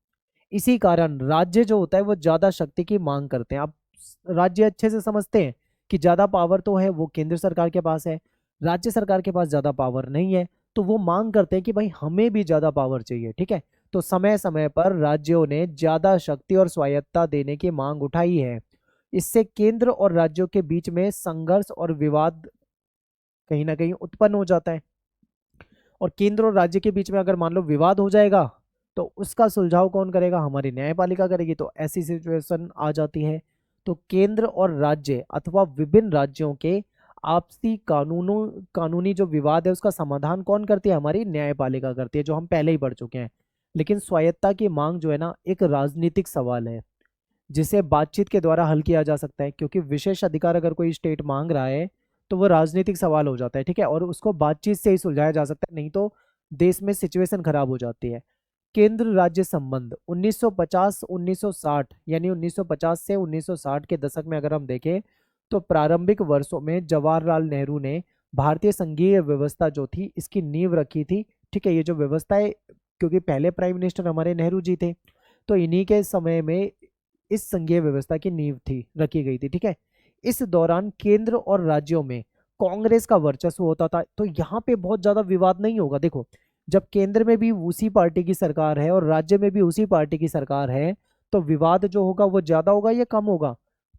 इसी कारण राज्य जो होता है वो ज्यादा शक्ति की मांग करते हैं। अब राज्य अच्छे से समझते हैं कि ज्यादा पावर तो है वो केंद्र सरकार के पास है, राज्य सरकार के पास ज्यादा पावर नहीं है, तो वो मांग करते हैं कि भाई हमें भी ज्यादा पावर चाहिए। ठीक है, तो समय समय पर राज्यों ने ज्यादा शक्ति और स्वायत्ता देने की मांग उठाई है। इससे केंद्र और राज्यों के बीच में संघर्ष और विवाद कहीं ना कहीं उत्पन्न हो जाता है। और केंद्र और राज्य के बीच में अगर मान लो विवाद हो जाएगा तो उसका सुलझाव कौन करेगा? हमारी न्यायपालिका करेगी। तो ऐसी सिचुएशन आ जाती है। तो केंद्र और राज्य अथवा विभिन्न राज्यों के आपसी कानूनी जो विवाद है उसका समाधान कौन करती है? हमारी न्यायपालिका करती है, जो हम पहले ही पढ़ चुके हैं। लेकिन स्वायत्ता की मांग जो है ना, एक राजनीतिक सवाल है जिसे बातचीत के द्वारा हल किया जा सकता है, क्योंकि विशेष अधिकार अगर कोई स्टेट मांग रहा है तो वो राजनीतिक सवाल हो जाता है। ठीक है, और उसको बातचीत से ही सुलझाया जा सकता है, नहीं तो देश में सिचुएशन खराब हो जाती है। केंद्र राज्य संबंध 1950-1960, यानी 1950 से 1960 के दशक में अगर हम देखें तो प्रारंभिक वर्षों में जवाहरलाल नेहरू ने भारतीय संघीय व्यवस्था जो थी इसकी नींव रखी थी। ठीक है, ये जो व्यवस्था है, क्योंकि पहले प्राइम मिनिस्टर हमारे नेहरू जी थे, तो इन्हीं के समय में इस संघीय व्यवस्था की नींव थी रखी गई थी। ठीक है, इस दौरान केंद्र और राज्यों में कांग्रेस का वर्चस्व होता था, तो यहाँ पे बहुत ज्यादा विवाद नहीं होगा। देखो, जब केंद्र में भी उसी पार्टी की सरकार है और राज्य में भी उसी पार्टी की सरकार है, तो विवाद जो होगा वो ज्यादा होगा या कम होगा?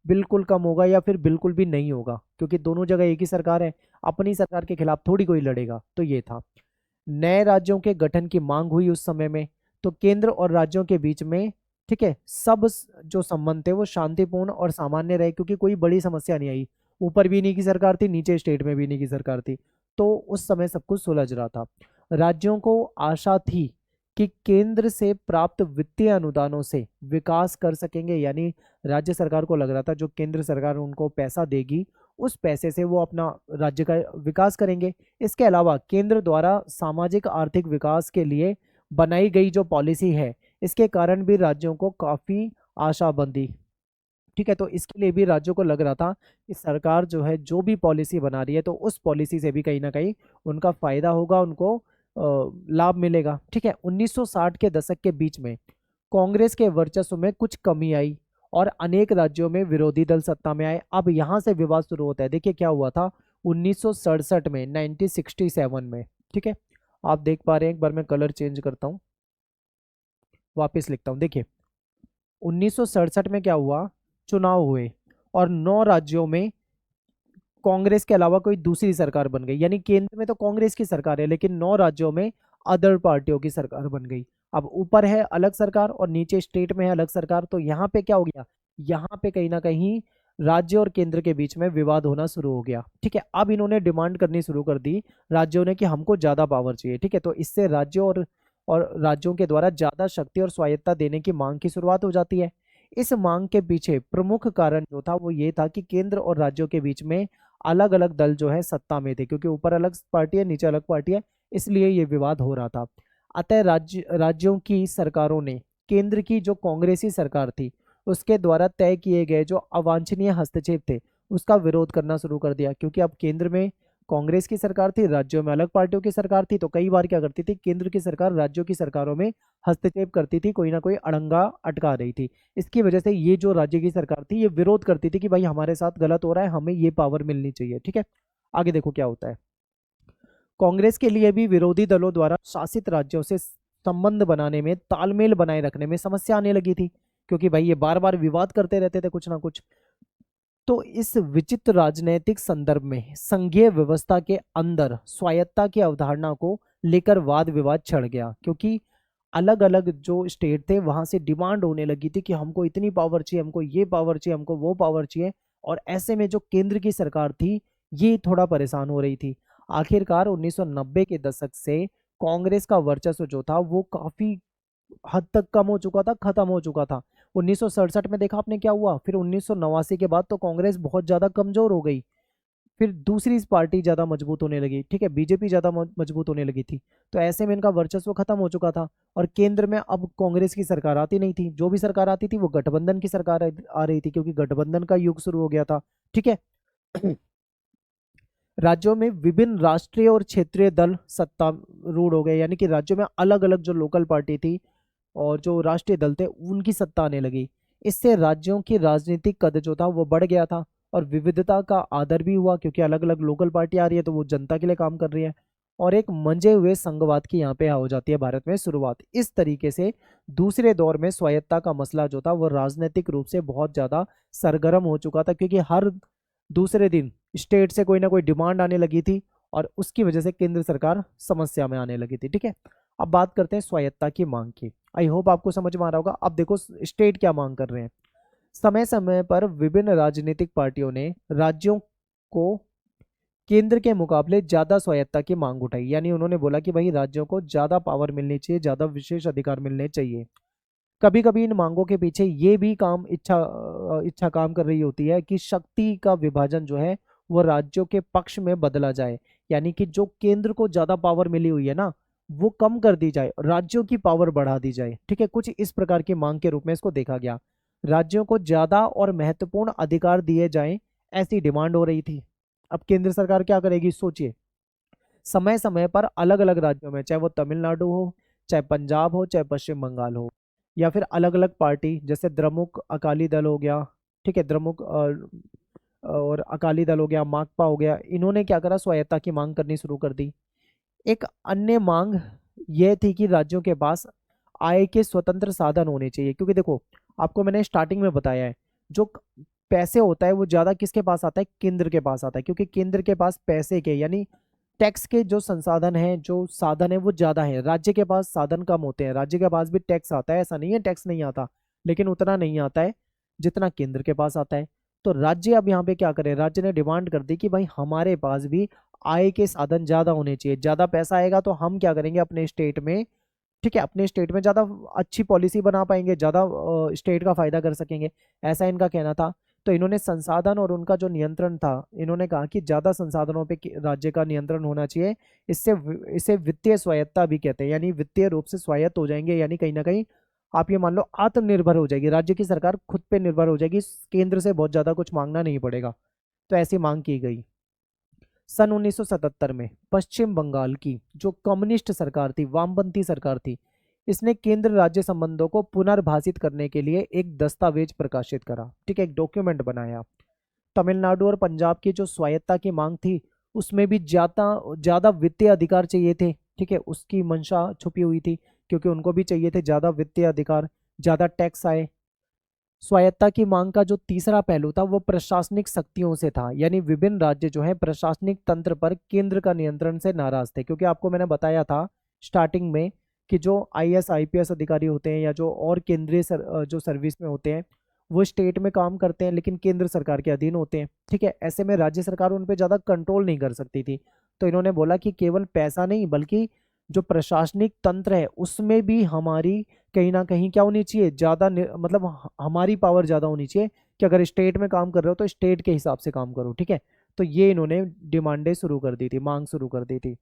बिल्कुल कम होगा, या फिर बिल्कुल भी नहीं होगा, क्योंकि दोनों जगह एक ही सरकार है, अपनी सरकार के खिलाफ थोड़ी कोई लड़ेगा। तो ये था। नए राज्यों के गठन की मांग हुई उस समय में, तो केंद्र और राज्यों के बीच में, ठीक है, जो संबंध थे वो शांतिपूर्ण और सामान्य रहे, क्योंकि कोई बड़ी समस्या नहीं आई। ऊपर भी इन्हीं की सरकार थी, नीचे स्टेट में भी इन्हीं की सरकार थी, तो उस समय सब कुछ सुलझ रहा था। राज्यों को आशा थी कि केंद्र से प्राप्त वित्तीय अनुदानों से विकास कर सकेंगे, यानी राज्य सरकार को लग रहा था जो केंद्र सरकार उनको पैसा देगी उस पैसे से वो अपना राज्य का विकास करेंगे। इसके अलावा केंद्र द्वारा सामाजिक आर्थिक विकास के लिए बनाई गई जो पॉलिसी है, इसके कारण भी राज्यों को काफी आशा बंधी। ठीक है, तो इसके लिए भी राज्यों को लग रहा था कि सरकार जो है जो भी पॉलिसी बना रही है तो उस पॉलिसी से भी कहीं ना कहीं उनका फायदा होगा, उनको लाभ मिलेगा। ठीक है, 1960 के दशक के बीच में कांग्रेस के वर्चस्व में कुछ कमी आई और अनेक राज्यों में विरोधी दल सत्ता में आए। अब यहां से विवाद शुरू होता है। देखिए क्या हुआ था 1967 में, 1967 में। ठीक है, आप देख पा रहे हैं, एक बार मैं कलर चेंज करता हूं, वापस लिखता हूं। देखिए 1967 में क्या हुआ, चुनाव हुए और 9 राज्यों में कांग्रेस के अलावा कोई दूसरी सरकार बन गई, यानी केंद्र में तो कांग्रेस की सरकार है लेकिन 9 राज्यों में अदर पार्टियों की सरकार बन गई। अब ऊपर है अलग सरकार और नीचे स्टेट में है अलग सरकार, तो यहाँ पे क्या हो गया, यहाँ पे कहीं ना कहीं राज्य और केंद्र के बीच में विवाद होना शुरू हो गया। ठीक है, अब इन्होंने डिमांड करनी शुरू कर दी राज्यों ने कि हमको ज्यादा पावर चाहिए। ठीक है, तो इससे राज्यों और और राज्यों के द्वारा ज्यादा शक्ति और स्वायत्ता देने की मांग की शुरुआत हो जाती है। इस मांग के पीछे प्रमुख कारण जो था वो ये था कि केंद्र और राज्यों के बीच में अलग अलग दल जो है सत्ता में थे, क्योंकि ऊपर अलग पार्टी है नीचे अलग पार्टी है, इसलिए ये विवाद हो रहा था। अतः राज्यों की सरकारों ने केंद्र की जो कांग्रेसी सरकार थी उसके द्वारा तय किए गए जो अवांछनीय हस्तक्षेप थे उसका विरोध करना शुरू कर दिया, क्योंकि अब केंद्र में कांग्रेस की सरकार थी, राज्यों में अलग पार्टियों की सरकार थी, तो कई बार क्या करती थी केंद्र की सरकार राज्यों की सरकारों में हस्तक्षेप करती थी, कोई ना कोई अड़ंगा अटका रही थी। इसकी वजह से ये जो राज्य की सरकार थी ये विरोध करती थी कि भाई हमारे साथ गलत हो रहा है, हमें ये पावर मिलनी चाहिए। ठीक है, आगे देखो क्या होता है। कांग्रेस के लिए भी विरोधी दलों द्वारा शासित राज्यों से संबंध बनाने में, तालमेल बनाए रखने में समस्या आने लगी थी, क्योंकि भाई ये बार बार विवाद करते रहते थे कुछ ना कुछ। तो इस विचित्र राजनीतिक संदर्भ में संघीय व्यवस्था के अंदर स्वायत्ता की अवधारणा को लेकर वाद विवाद छिड़ गया, क्योंकि अलग अलग जो स्टेट थे वहां से डिमांड होने लगी थी कि हमको इतनी पावर चाहिए, हमको ये पावर चाहिए, हमको वो पावर चाहिए। और ऐसे में जो केंद्र की सरकार थी ये थोड़ा परेशान हो रही थी। आखिरकार 1990 के दशक से कांग्रेस का वर्चस्व जो था वो काफी हद तक कम हो चुका था, खत्म हो चुका था। 1967 में देखा आपने क्या हुआ, फिर 1989 के बाद तो कांग्रेस बहुत ज्यादा कमजोर हो गई, फिर दूसरी पार्टी ज्यादा मजबूत होने लगी, ठीक है, बीजेपी ज्यादा मजबूत होने लगी थी। तो ऐसे में इनका वर्चस्व खत्म हो चुका था और केंद्र में अब कांग्रेस की सरकार आती नहीं थी, जो भी सरकार आती थी वो गठबंधन की सरकार आ रही थी, क्योंकि गठबंधन का युग शुरू हो गया था। ठीक है। राज्यों में विभिन्न राष्ट्रीय और क्षेत्रीय दल सत्ता रूढ़ हो गए, यानी कि राज्यों में अलग अलग जो लोकल पार्टी थी और जो राष्ट्रीय दल थे उनकी सत्ता आने लगी। इससे राज्यों की राजनीतिक कद जो था वो बढ़ गया था और विविधता का आदर भी हुआ, क्योंकि अलग अलग लोकल पार्टी आ रही है तो वो जनता के लिए काम कर रही है। और एक मंजे हुए संघवाद की यहाँ पे हो जाती है भारत में शुरुआत। इस तरीके से दूसरे दौर में स्वायत्ता का मसला जो था वो राजनीतिक रूप से बहुत ज्यादा सरगर्म हो चुका था, क्योंकि हर दूसरे दिन स्टेट से कोई ना कोई डिमांड आने लगी थी और उसकी वजह से केंद्र सरकार समस्या में आने लगी थी। ठीक है, अब बात करते हैं स्वायत्ता की मांग की। आई होप आपको समझ में आ रहा होगा। अब देखो स्टेट क्या मांग कर रहे हैं। समय समय पर विभिन्न राजनीतिक पार्टियों ने राज्यों को केंद्र के मुकाबले ज्यादा स्वायत्ता की मांग उठाई, यानी उन्होंने बोला कि भाई राज्यों को ज्यादा पावर मिलनी चाहिए, ज्यादा विशेष अधिकार मिलने चाहिए। कभी कभी इन मांगों के पीछे ये भी इच्छा काम कर रही होती है कि शक्ति का विभाजन जो है वो राज्यों के पक्ष में बदला जाए, यानी कि जो केंद्र को ज्यादा पावर मिली हुई है ना वो कम कर दी जाए, राज्यों की पावर बढ़ा दी जाए। ठीक है, कुछ इस प्रकार की मांग के रूप में इसको देखा गया। राज्यों को ज्यादा और महत्वपूर्ण अधिकार दिए जाएं, ऐसी डिमांड हो रही थी। अब केंद्र सरकार क्या करेगी सोचिए। समय समय पर अलग अलग राज्यों में, चाहे वो तमिलनाडु हो, चाहे पंजाब हो, चाहे पश्चिम बंगाल हो, या फिर अलग अलग पार्टी जैसे द्रमुक अकाली दल हो गया, ठीक है, द्रमुक और अकाली दल हो गया, माकपा हो गया, इन्होंने क्या करा स्वायत्ता की मांग करनी शुरू कर दी। एक अन्य मांग यह थी कि राज्यों के पास आय के स्वतंत्र साधन होने चाहिए, क्योंकि देखो आपको मैंने स्टार्टिंग में बताया है जो पैसे होता है वो ज्यादा किसके पास आता है, केंद्र के पास आता है, क्योंकि केंद्र के पास पैसे के यानी टैक्स के जो संसाधन है, जो साधन है वो ज्यादा है। राज्य के पास साधन कम होते हैं, राज्य के पास भी टैक्स आता है, ऐसा नहीं है टैक्स नहीं आता, लेकिन उतना नहीं आता है जितना केंद्र के पास आता है। तो राज्य अब यहाँ पे क्या करे, राज्य ने डिमांड कर दी कि भाई हमारे पास भी आय के साधन ज्यादा होने चाहिए, ज्यादा पैसा आएगा तो हम क्या करेंगे अपने स्टेट में, ठीक है, अपने स्टेट में ज्यादा अच्छी पॉलिसी बना पाएंगे, ज्यादा स्टेट का फायदा कर सकेंगे, ऐसा इनका कहना था। तो इन्होंने संसाधन और उनका जो नियंत्रण था, इन्होंने कहा कि ज्यादा संसाधनों पे राज्य का नियंत्रण होना चाहिए। इससे इसे वित्तीय स्वायत्ता भी कहते हैं, यानी वित्तीय रूप से स्वायत्त हो जाएंगे, यानी कहीं ना कहीं आप ये मान लो आत्मनिर्भर हो जाएगी, राज्य की सरकार खुद पे निर्भर हो जाएगी, केंद्र से बहुत ज्यादा कुछ मांगना नहीं पड़ेगा। तो ऐसी मांग की गई। सन 1977 में पश्चिम बंगाल की जो कम्युनिस्ट सरकार थी, वामपंथी सरकार थी, इसने केंद्र राज्य संबंधों को पुनर्भाषित करने के लिए एक दस्तावेज प्रकाशित करा, ठीक है, एक डॉक्यूमेंट बनाया। तमिलनाडु और पंजाब की जो स्वायत्ता की मांग थी उसमें भी ज्यादा ज्यादा वित्तीय अधिकार चाहिए थे, ठीक है, उसकी मंशा छुपी हुई थी, क्योंकि उनको भी चाहिए थे ज्यादा वित्तीय अधिकार, ज्यादा टैक्स आए। स्वायत्ता की मांग का जो तीसरा पहलू था वो प्रशासनिक शक्तियों से था, यानी विभिन्न राज्य जो है प्रशासनिक तंत्र पर केंद्र का नियंत्रण से नाराज थे, क्योंकि आपको मैंने बताया था स्टार्टिंग में कि जो आईएएस आईपीएस अधिकारी होते हैं या जो और केंद्रीय जो सर्विस में होते हैं वो स्टेट में काम करते हैं लेकिन केंद्र सरकार के अधीन होते हैं। ठीक है, ऐसे में राज्य सरकार उन पर ज़्यादा कंट्रोल नहीं कर सकती थी। तो इन्होंने बोला कि केवल पैसा नहीं बल्कि जो प्रशासनिक तंत्र है उसमें भी हमारी कहीं ना कहीं क्या होनी चाहिए, ज़्यादा मतलब हमारी पावर ज़्यादा होनी चाहिए कि अगर स्टेट में काम कर रहे हो तो स्टेट के हिसाब से काम करो, ठीक है। तो ये इन्होंने डिमांडें शुरू कर दी थी, मांग शुरू कर दी थी।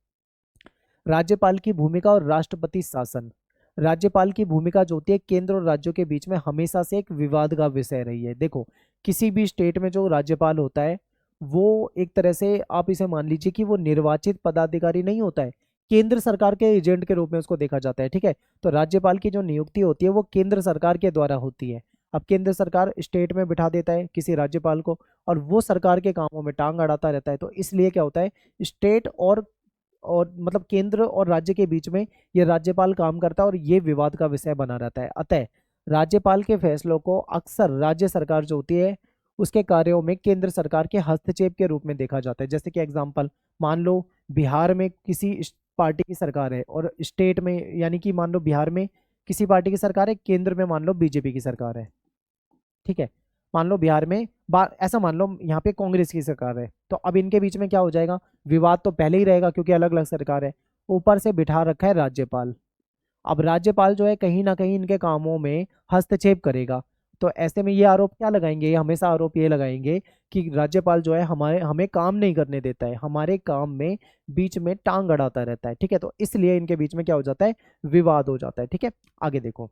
राज्यपाल की भूमिका और राष्ट्रपति शासन। राज्यपाल की भूमिका जो होती है केंद्र और राज्यों के बीच में हमेशा से एक विवाद का विषय रही है। देखो, किसी भी स्टेट में जो राज्यपाल होता है वो एक तरह से आप इसे मान लीजिए कि वो निर्वाचित पदाधिकारी नहीं होता है, केंद्र सरकार के एजेंट के रूप में उसको देखा जाता है, ठीक है। तो राज्यपाल की जो नियुक्ति होती है वो केंद्र सरकार के द्वारा होती है। अब केंद्र सरकार स्टेट में बिठा देता है किसी राज्यपाल को और वो सरकार के कामों में टांग अड़ाता रहता है। तो इसलिए क्या होता है, स्टेट और मतलब केंद्र और राज्य के बीच में ये राज्यपाल काम करता है और ये विवाद का विषय बना रहता है। अतः राज्यपाल के फैसलों को अक्सर राज्य सरकार जो होती है उसके कार्यों में केंद्र सरकार के हस्तक्षेप के रूप में देखा जाता है। जैसे कि एग्जांपल, मान लो बिहार में किसी पार्टी की सरकार है और स्टेट में, यानी कि मान लो बिहार में किसी पार्टी की सरकार है, केंद्र में मान लो बीजेपी की सरकार है, ठीक है। मान लो बिहार में ऐसा मान लो यहाँ पे कांग्रेस की सरकार है, तो अब इनके बीच में क्या हो जाएगा, विवाद तो पहले ही रहेगा क्योंकि अलग अलग सरकार है। ऊपर से बिठा रखा है राज्यपाल। अब राज्यपाल जो है कहीं ना कहीं इनके कामों में हस्तक्षेप करेगा। तो ऐसे में ये आरोप क्या लगाएंगे, ये हमेशा आरोप ये लगाएंगे कि राज्यपाल जो है हमारे हमें काम नहीं करने देता है, हमारे काम में बीच में टांग अड़ाता रहता है, ठीक है। तो इसलिए इनके बीच में क्या हो जाता है, विवाद हो जाता है, ठीक है। आगे देखो,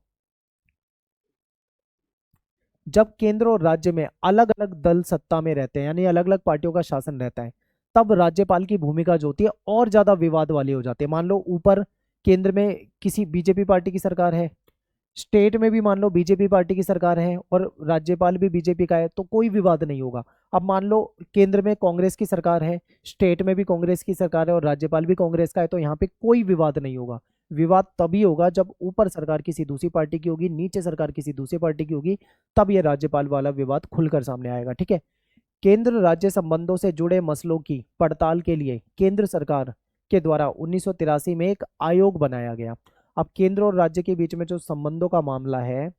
जब केंद्र और राज्य में अलग अलग दल सत्ता में रहते हैं, यानी अलग अलग पार्टियों का शासन रहता है, तब राज्यपाल की भूमिका जो होती है और ज्यादा विवाद वाली हो जाती है। मान लो ऊपर केंद्र में किसी बीजेपी पार्टी की सरकार है, स्टेट में भी मान लो बीजेपी पार्टी की सरकार है और राज्यपाल भी बीजेपी का है, तो कोई विवाद नहीं होगा। अब मान लो केंद्र में कांग्रेस की सरकार है, स्टेट में भी कांग्रेस की सरकार है और राज्यपाल भी कांग्रेस का है, तो यहाँ पे कोई विवाद नहीं होगा। विवाद तभी होगा जब ऊपर सरकार किसी दूसरी पार्टी की होगी, नीचे सरकार किसी दूसरी पार्टी की होगी, तब यह राज्यपाल वाला विवाद खुलकर सामने आएगा, ठीक है। केंद्र राज्य संबंधों से जुड़े मसलों की पड़ताल के लिए केंद्र सरकार के द्वारा 1983 में एक आयोग बनाया गया। अब केंद्र और राज्य के बीच में जो संबंधों का मामला है,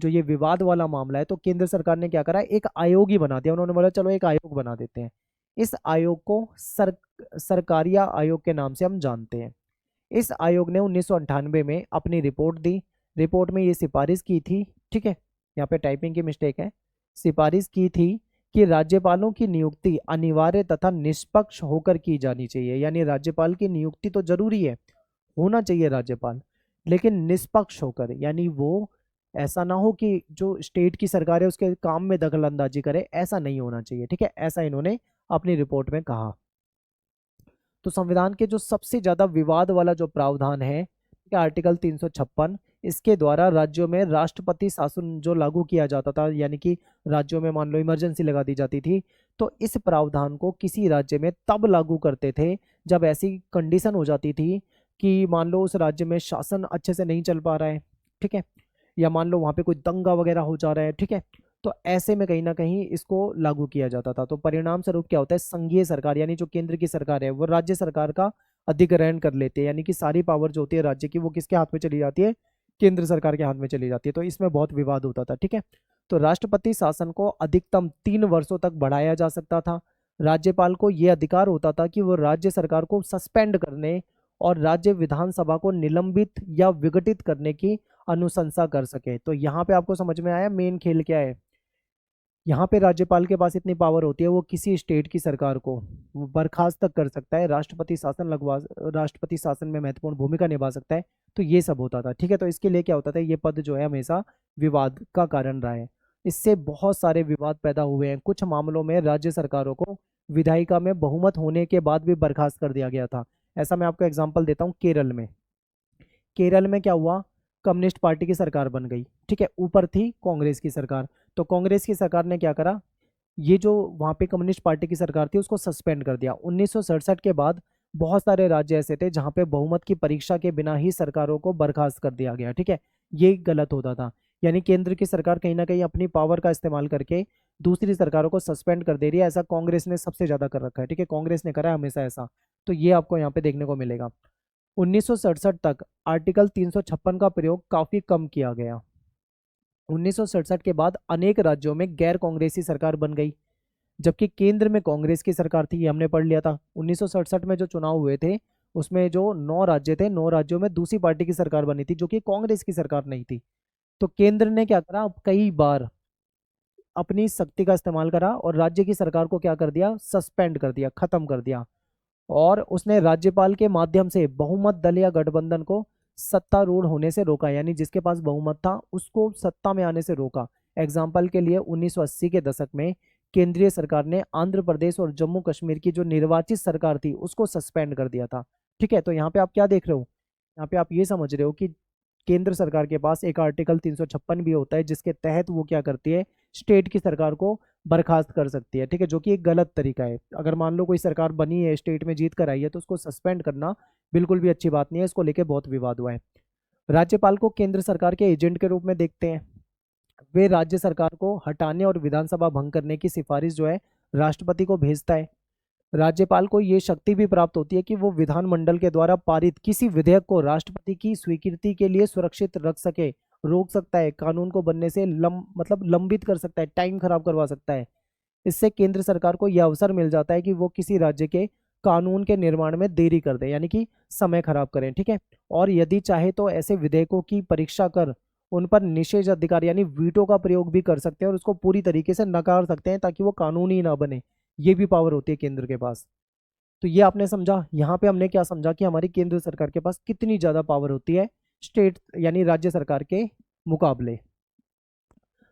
जो ये विवाद वाला मामला है, तो केंद्र सरकार ने क्या करा, एक आयोग ही बना दिया। उन्होंने बोला चलो एक आयोग बना देते हैं। इस आयोग को सरकारिया आयोग के नाम से हम जानते हैं। इस आयोग ने 1998 में अपनी रिपोर्ट दी। रिपोर्ट में ये सिफारिश की थी, ठीक है, यहाँ पे टाइपिंग की मिस्टेक है, सिफारिश की थी कि राज्यपालों की नियुक्ति अनिवार्य तथा निष्पक्ष होकर की जानी चाहिए। यानी राज्यपाल की नियुक्ति तो जरूरी है, होना चाहिए राज्यपाल, लेकिन निष्पक्ष होकर, यानी वो ऐसा ना हो कि जो स्टेट की सरकार है उसके काम में दखल अंदाजी करे, ऐसा नहीं होना चाहिए, ठीक है। ऐसा इन्होंने अपनी रिपोर्ट में कहा। तो संविधान के जो सबसे ज्यादा विवाद वाला जो प्रावधान है, आर्टिकल 356, इसके द्वारा राज्यों में राष्ट्रपति शासन जो लागू किया जाता था, यानी कि राज्यों में मान लो इमरजेंसी लगा दी जाती थी, तो इस प्रावधान को किसी राज्य में तब लागू करते थे जब ऐसी कंडीशन हो जाती थी कि मान लो उस राज्य में शासन अच्छे से नहीं चल पा रहा है, ठीक है, या मान लो वहां पे कोई दंगा वगैरह हो जा रहा है, ठीक है। तो ऐसे में कहीं ना कहीं इसको लागू किया जाता था। तो परिणाम स्वरूप क्या होता है, संघीय सरकार यानी जो केंद्र की सरकार है वो राज्य सरकार का अधिग्रहण कर लेते हैं, यानी कि सारी पावर जो होती है राज्य की वो किसके हाथ में चली जाती है, केंद्र सरकार के हाथ में चली जाती है। तो इसमें बहुत विवाद होता था, ठीक है। तो राष्ट्रपति शासन को अधिकतम 3 वर्षों तक बढ़ाया जा सकता था। राज्यपाल को यह अधिकार होता था कि वो राज्य सरकार को सस्पेंड करने और राज्य विधानसभा को निलंबित या विघटित करने की अनुशंसा कर सके। तो यहाँ पे आपको समझ में आया मेन खेल क्या है। यहाँ पे राज्यपाल के पास इतनी पावर होती है, वो किसी स्टेट की सरकार को वो बर्खास्त तक कर सकता है, राष्ट्रपति शासन में महत्वपूर्ण भूमिका निभा सकता है। तो ये सब होता था, ठीक है। तो इसके लिए क्या होता था, ये पद जो है हमेशा विवाद का कारण रहा है। इससे बहुत सारे विवाद पैदा हुए हैं। कुछ मामलों में राज्य सरकारों को विधायिका में बहुमत होने के बाद भी बर्खास्त कर दिया गया था। ऐसा मैं आपको एग्जाम्पल देता हूँ, केरल में। केरल में क्या हुआ, कम्युनिस्ट पार्टी की सरकार बन गई, ठीक है, ऊपर थी कांग्रेस की सरकार। तो कांग्रेस की सरकार ने क्या करा, ये जो वहां पे कम्युनिस्ट पार्टी की सरकार थी उसको सस्पेंड कर दिया। 1967 के बाद बहुत सारे राज्य ऐसे थे जहां पे बहुमत की परीक्षा के बिना ही सरकारों को बर्खास्त कर दिया गया, ठीक है। ये गलत होता था, यानी केंद्र की सरकार कहीं ना कहीं अपनी पावर का इस्तेमाल करके दूसरी सरकारों को सस्पेंड कर दे रही है। ऐसा कांग्रेस ने सबसे ज्यादा कर रखा है, ठीक है, कांग्रेस ने करा है हमेशा ऐसा। तो ये आपको यहाँ पे देखने को मिलेगा। 1967 तक आर्टिकल 356 का प्रयोग काफी कम किया गया। 1967 के बाद अनेक राज्यों में गैर कांग्रेसी सरकार बन गई, जबकि केंद्र में कांग्रेस की सरकार थी, ये हमने पढ़ लिया था। 1967 में जो चुनाव हुए थे उसमें जो 9 राज्य थे, 9 राज्यों में दूसरी पार्टी की सरकार बनी थी जो कि कांग्रेस की सरकार नहीं थी। तो केंद्र ने क्या करा, अब कई बार अपनी शक्ति का इस्तेमाल करा और राज्य की सरकार को क्या कर दिया, सस्पेंड कर दिया, खत्म कर दिया। और उसने राज्यपाल के माध्यम से बहुमत दल या गठबंधन को सत्तारूढ़ होने से रोका, यानी जिसके पास बहुमत था उसको सत्ता में आने से रोका। एग्जाम्पल के लिए 1980 के दशक में केंद्रीय सरकार ने आंध्र प्रदेश और जम्मू कश्मीर की जो निर्वाचित सरकार थी उसको सस्पेंड कर दिया था। ठीक है, तो यहाँ पे आप क्या देख रहे हो, यहाँ पे आप ये समझ रहे हो कि केंद्र सरकार के पास एक आर्टिकल 356 भी होता है जिसके तहत वो क्या करती है, स्टेट की सरकार को बर्खास्त कर सकती है। ठीक है, जो कि एक गलत तरीका है। अगर मान लो कोई सरकार बनी है, स्टेट में जीत कर आई है, तो उसको सस्पेंड करना बिल्कुल भी अच्छी बात नहीं है। इसको लेके बहुत विवाद हुआ है। राज्यपाल को केंद्र सरकार के एजेंट के रूप में देखते हैं। वे राज्य सरकार को हटाने और विधानसभा भंग करने की सिफारिश जो है राष्ट्रपति को भेजता है। राज्यपाल को ये शक्ति भी प्राप्त होती है कि वो विधानमंडल के द्वारा पारित किसी विधेयक को राष्ट्रपति की स्वीकृति के लिए सुरक्षित रख सके, रोक सकता है, कानून को बनने से मतलब लंबित कर सकता है, टाइम खराब करवा सकता है। इससे केंद्र सरकार को यह अवसर मिल जाता है कि वो किसी राज्य के कानून के निर्माण में देरी कर दे, यानी कि समय खराब करें। ठीक है, और यदि चाहे तो ऐसे विधेयकों की परीक्षा कर उन पर निषेध अधिकार यानी वीटो का प्रयोग भी कर सकते हैं और उसको पूरी तरीके से नकार सकते हैं ताकि वो कानूनी ना बने। ये भी पावर होती है केंद्र के पास। तो ये आपने समझा। यहाँ पे हमने क्या समझा कि हमारी केंद्र सरकार के पास कितनी ज्यादा पावर होती है स्टेट यानी राज्य सरकार के मुकाबले।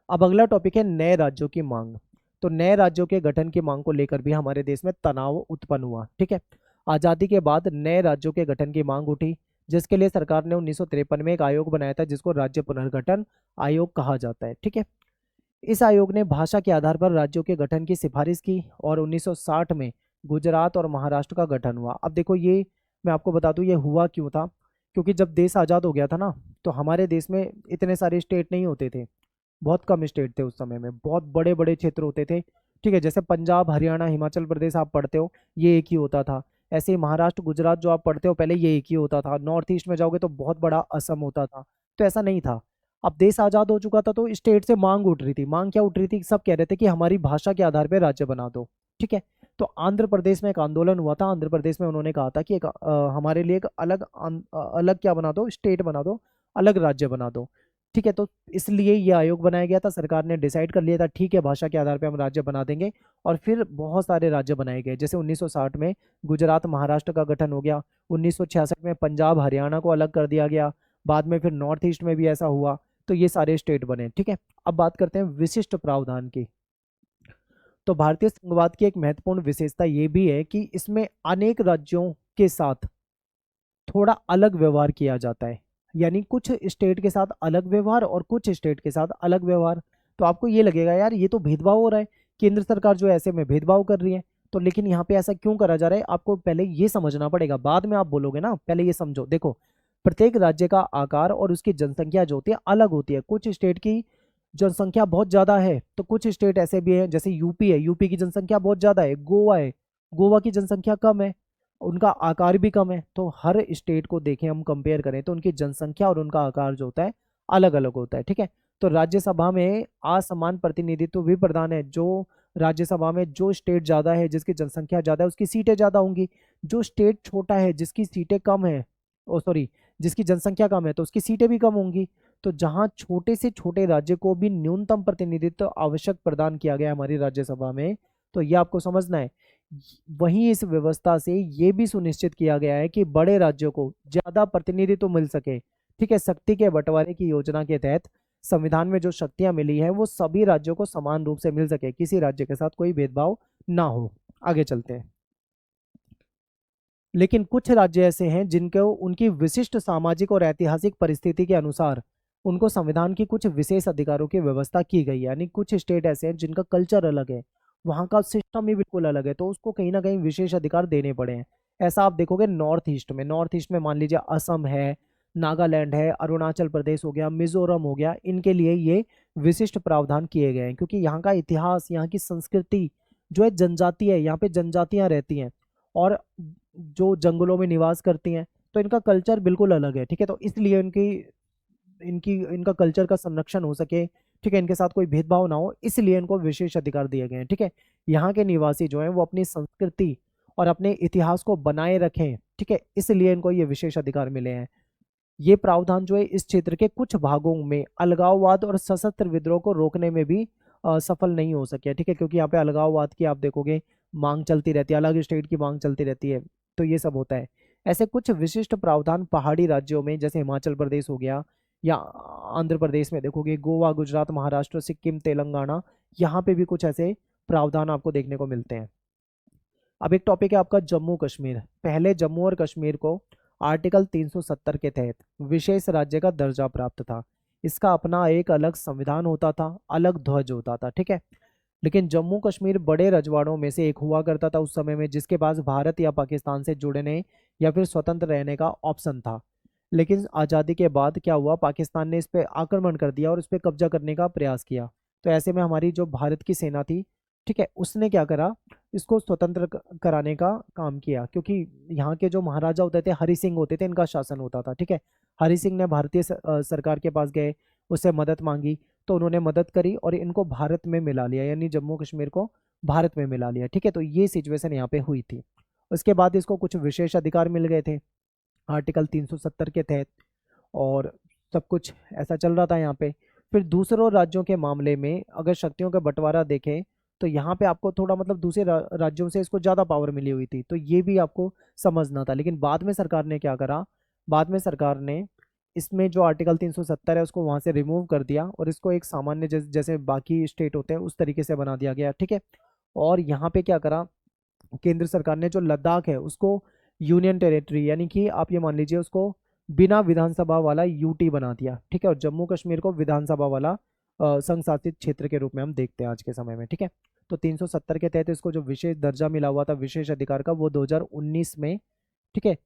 अब अगला टॉपिक है नए राज्यों की मांग। तो नए राज्यों के गठन की मांग को लेकर भी हमारे देश में तनाव उत्पन्न हुआ। ठीक है, आजादी के बाद नए राज्यों के गठन की मांग उठी, जिसके लिए सरकार ने 1953 में एक आयोग बनाया था जिसको राज्य पुनर्गठन आयोग कहा जाता है। ठीक है, इस आयोग ने भाषा के आधार पर राज्यों के गठन की सिफारिश की और 1960 में गुजरात और महाराष्ट्र का गठन हुआ। अब देखो, ये मैं आपको बता दूं ये हुआ क्यों था, क्योंकि जब देश आज़ाद हो गया था ना, तो हमारे देश में इतने सारे स्टेट नहीं होते थे। बहुत कम स्टेट थे उस समय में, बहुत बड़े बड़े क्षेत्र होते थे। ठीक है, जैसे पंजाब, हरियाणा, हिमाचल प्रदेश आप पढ़ते हो, ये एक ही होता था। ऐसे ही महाराष्ट्र, गुजरात जो आप पढ़ते हो पहले, ये एक ही होता था। नॉर्थ ईस्ट में जाओगे तो बहुत बड़ा असम होता था। तो ऐसा नहीं था। अब देश आज़ाद हो चुका था तो स्टेट से मांग उठ रही थी। मांग क्या उठ रही थी, सब कह रहे थे कि हमारी भाषा के आधार पर राज्य बना दो। ठीक है, तो आंध्र प्रदेश में एक आंदोलन हुआ था। आंध्र प्रदेश में उन्होंने कहा था कि एक हमारे लिए एक अलग क्या बना दो, स्टेट बना दो, अलग राज्य बना दो। ठीक है, तो इसलिए ये आयोग बनाया गया था। सरकार ने डिसाइड कर लिया था ठीक है भाषा के आधार पे हम राज्य बना देंगे, और फिर बहुत सारे राज्य बनाए गए। जैसे 1960 में गुजरात महाराष्ट्र का गठन हो गया, 1966 में पंजाब हरियाणा को अलग कर दिया गया, बाद में फिर नॉर्थ ईस्ट में भी ऐसा हुआ। तो ये सारे स्टेट बने। ठीक है, अब बात करते हैं विशिष्ट प्रावधान की। तो भारतीय संघवाद की एक महत्वपूर्ण विशेषता ये भी है कि इसमें अनेक राज्यों के साथ थोड़ा अलग व्यवहार किया जाता है, यानी कुछ स्टेट के साथ अलग व्यवहार और कुछ स्टेट के साथ अलग व्यवहार। तो आपको ये लगेगा यार ये तो भेदभाव हो रहा है, केंद्र सरकार जो है ऐसे में भेदभाव कर रही है। तो लेकिन यहाँ पे ऐसा क्यों करा जा रहा है, आपको पहले ये समझना पड़ेगा, बाद में आप बोलोगे ना, पहले ये समझो। देखो, प्रत्येक राज्य का आकार और उसकी जनसंख्या जो होती है अलग होती है। कुछ स्टेट की जनसंख्या बहुत ज्यादा है, तो कुछ स्टेट ऐसे भी है, जैसे यूपी है, यूपी की जनसंख्या बहुत ज्यादा है, गोवा की जनसंख्या कम है, उनका आकार भी कम है। तो हर स्टेट को देखें, हम कंपेयर करें तो उनकी जनसंख्या और उनका आकार जो होता है अलग अलग होता है। ठीक है, तो राज्यसभा में असमान प्रतिनिधित्व भी प्रदान है। जो राज्यसभा में जो स्टेट ज्यादा है, जिसकी जनसंख्या ज्यादा है, उसकी सीटें ज्यादा होंगी। जो स्टेट छोटा है, जिसकी सीटें कम है, ओ सॉरी, जिसकी जनसंख्या कम है, तो उसकी सीटें भी कम होंगी। तो जहां छोटे से छोटे राज्य को भी न्यूनतम प्रतिनिधित्व आवश्यक प्रदान किया गया हमारी राज्यसभा में, तो ये आपको समझना है। वहीं इस व्यवस्था से ये भी सुनिश्चित किया गया है कि बड़े राज्यों को ज्यादा प्रतिनिधित्व मिल सके। ठीक है, शक्ति के बंटवारे की योजना के तहत संविधान में जो शक्तियां मिली हैं वो सभी राज्यों को समान रूप से मिल सके, किसी राज्य के साथ कोई भेदभाव ना हो। आगे चलते हैं। लेकिन कुछ राज्य ऐसे हैं जिनको उनकी विशिष्ट सामाजिक और ऐतिहासिक परिस्थिति के अनुसार उनको संविधान की कुछ विशेष अधिकारों की व्यवस्था की गई है। यानी कुछ स्टेट ऐसे हैं जिनका कल्चर अलग है, वहाँ का सिस्टम ही बिल्कुल अलग है, तो उसको कहीं ना कहीं विशेष अधिकार देने पड़े हैं। ऐसा आप देखोगे नॉर्थ ईस्ट में। नॉर्थ ईस्ट में मान लीजिए असम है, नागालैंड है, अरुणाचल प्रदेश हो गया, मिजोरम हो गया, इनके लिए ये विशिष्ट प्रावधान किए गए हैं क्योंकि यहाँ का इतिहास, यहाँ की संस्कृति जो है जनजातीय है, यहाँ पे जनजातियाँ रहती हैं और जो जंगलों में निवास करती हैं, तो इनका कल्चर बिल्कुल अलग है। ठीक है, तो इसलिए इनकी इनकी इनका कल्चर का संरक्षण हो सके, ठीक है, इनके साथ कोई भेदभाव ना हो, इसलिए इनको विशेष अधिकार दिए गए हैं। ठीक है, यहाँ के निवासी जो हैं वो अपनी संस्कृति और अपने इतिहास को बनाए रखें, ठीक है, इसलिए इनको ये विशेष अधिकार मिले हैं। ये प्रावधान जो है इस क्षेत्र के कुछ भागों में अलगाववाद और सशस्त्र विद्रोह को रोकने में भी सफल नहीं हो सके, ठीक है, क्योंकि यहाँ पे अलगाववाद की आप देखोगे मांग चलती रहती है, अलग स्टेट की मांग चलती रहती है, तो ये सब होता है। ऐसे कुछ विशिष्ट प्रावधान पहाड़ी राज्यों में जैसे हिमाचल प्रदेश हो गया, या आंध्र प्रदेश में देखोगे, गोवा, गुजरात, महाराष्ट्र, सिक्किम, तेलंगाना, यहाँ पे भी कुछ ऐसे प्रावधान आपको देखने को मिलते हैं। अब एक टॉपिक है आपका जम्मू कश्मीर। पहले जम्मू और कश्मीर को आर्टिकल 370 के तहत विशेष राज्य का दर्जा प्राप्त था। इसका अपना एक अलग संविधान होता था, अलग ध्वज होता था, ठीक है। लेकिन जम्मू कश्मीर बड़े रजवाड़ों में से एक हुआ करता था उस समय में, जिसके पास भारत या पाकिस्तान से जुड़ने या फिर स्वतंत्र रहने का ऑप्शन था। लेकिन आज़ादी के बाद क्या हुआ, पाकिस्तान ने इस पर आक्रमण कर दिया और इस पर कब्जा करने का प्रयास किया। तो ऐसे में हमारी जो भारत की सेना थी, ठीक है, उसने क्या करा, इसको स्वतंत्र कराने का काम किया, क्योंकि यहाँ के जो महाराजा होते थे, हरि सिंह होते थे, इनका शासन होता था, ठीक है। हरि सिंह ने भारतीय सरकार के पास गए, उससे मदद मांगी, तो उन्होंने मदद करी और इनको भारत में मिला लिया, यानी जम्मू कश्मीर को भारत में मिला लिया, ठीक है। तो ये सिचुएशन यहाँ पे हुई थी। उसके बाद इसको कुछ विशेष अधिकार मिल गए थे आर्टिकल 370 के तहत, और सब कुछ ऐसा चल रहा था यहाँ पे। फिर दूसरों राज्यों के मामले में अगर शक्तियों का बंटवारा देखें, तो यहाँ पे आपको थोड़ा मतलब दूसरे राज्यों से इसको ज़्यादा पावर मिली हुई थी, तो ये भी आपको समझना था। लेकिन बाद में सरकार ने क्या करा, बाद में सरकार ने इसमें जो आर्टिकल 370 है उसको वहाँ से रिमूव कर दिया और इसको एक सामान्य जैसे बाकी स्टेट होते हैं उस तरीके से बना दिया गया, ठीक है। और यहाँ पे क्या करा, केंद्र सरकार ने जो लद्दाख है उसको यूनियन टेरिटरी, यानी कि आप ये मान लीजिए उसको बिना विधानसभा वाला यूटी बना दिया, ठीक है। और जम्मू कश्मीर को विधानसभा वाला संघ शासित क्षेत्र के रूप में हम देखते हैं आज के समय में, ठीक है। तो 370 के तहत इसको जो विशेष दर्जा मिला हुआ था विशेष अधिकार का, वो 2019 में, ठीक है,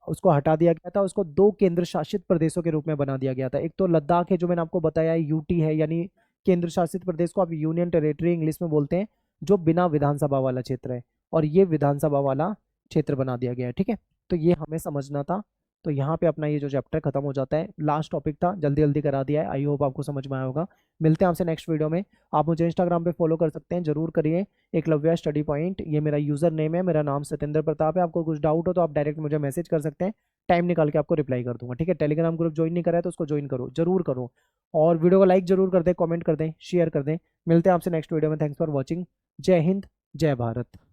उसको हटा दिया गया था। उसको दो केंद्र शासित प्रदेशों के रूप में बना दिया गया था। एक तो लद्दाख है जो मैंने आपको बताया, यूटी है, यानी केंद्र शासित प्रदेश को आप यूनियन टेरिटरी इंग्लिश में बोलते हैं, जो बिना विधानसभा वाला क्षेत्र है, और ये विधानसभा वाला क्षेत्र बना दिया गया है, ठीक है। तो ये हमें समझना था। तो यहाँ पे अपना ये जो चैप्टर खत्म हो जाता है, लास्ट टॉपिक था, जल्दी जल्दी करा दिया है। आई होप आपको समझ में आया होगा। मिलते हैं आपसे नेक्स्ट वीडियो में। आप मुझे इंस्टाग्राम पे फॉलो कर सकते हैं, जरूर करिए, एकलव्या स्टडी पॉइंट, ये मेरा यूजर नेम है, मेरा नाम सत्येंद्र प्रताप है। आपको कुछ डाउट हो तो आप डायरेक्ट मुझे मैसेज कर सकते हैं, टाइम निकाल के आपको रिप्लाई कर दूंगा, ठीक है। टेलीग्राम ग्रुप ज्वाइन नहीं करा है तो उसको ज्वाइन करो, जरूर करो, और वीडियो को लाइक जरूर कर दें, कमेंट कर दें, शेयर कर दें। मिलते हैं आपसे नेक्स्ट वीडियो में। Thanks for watching. जय हिंद, जय भारत।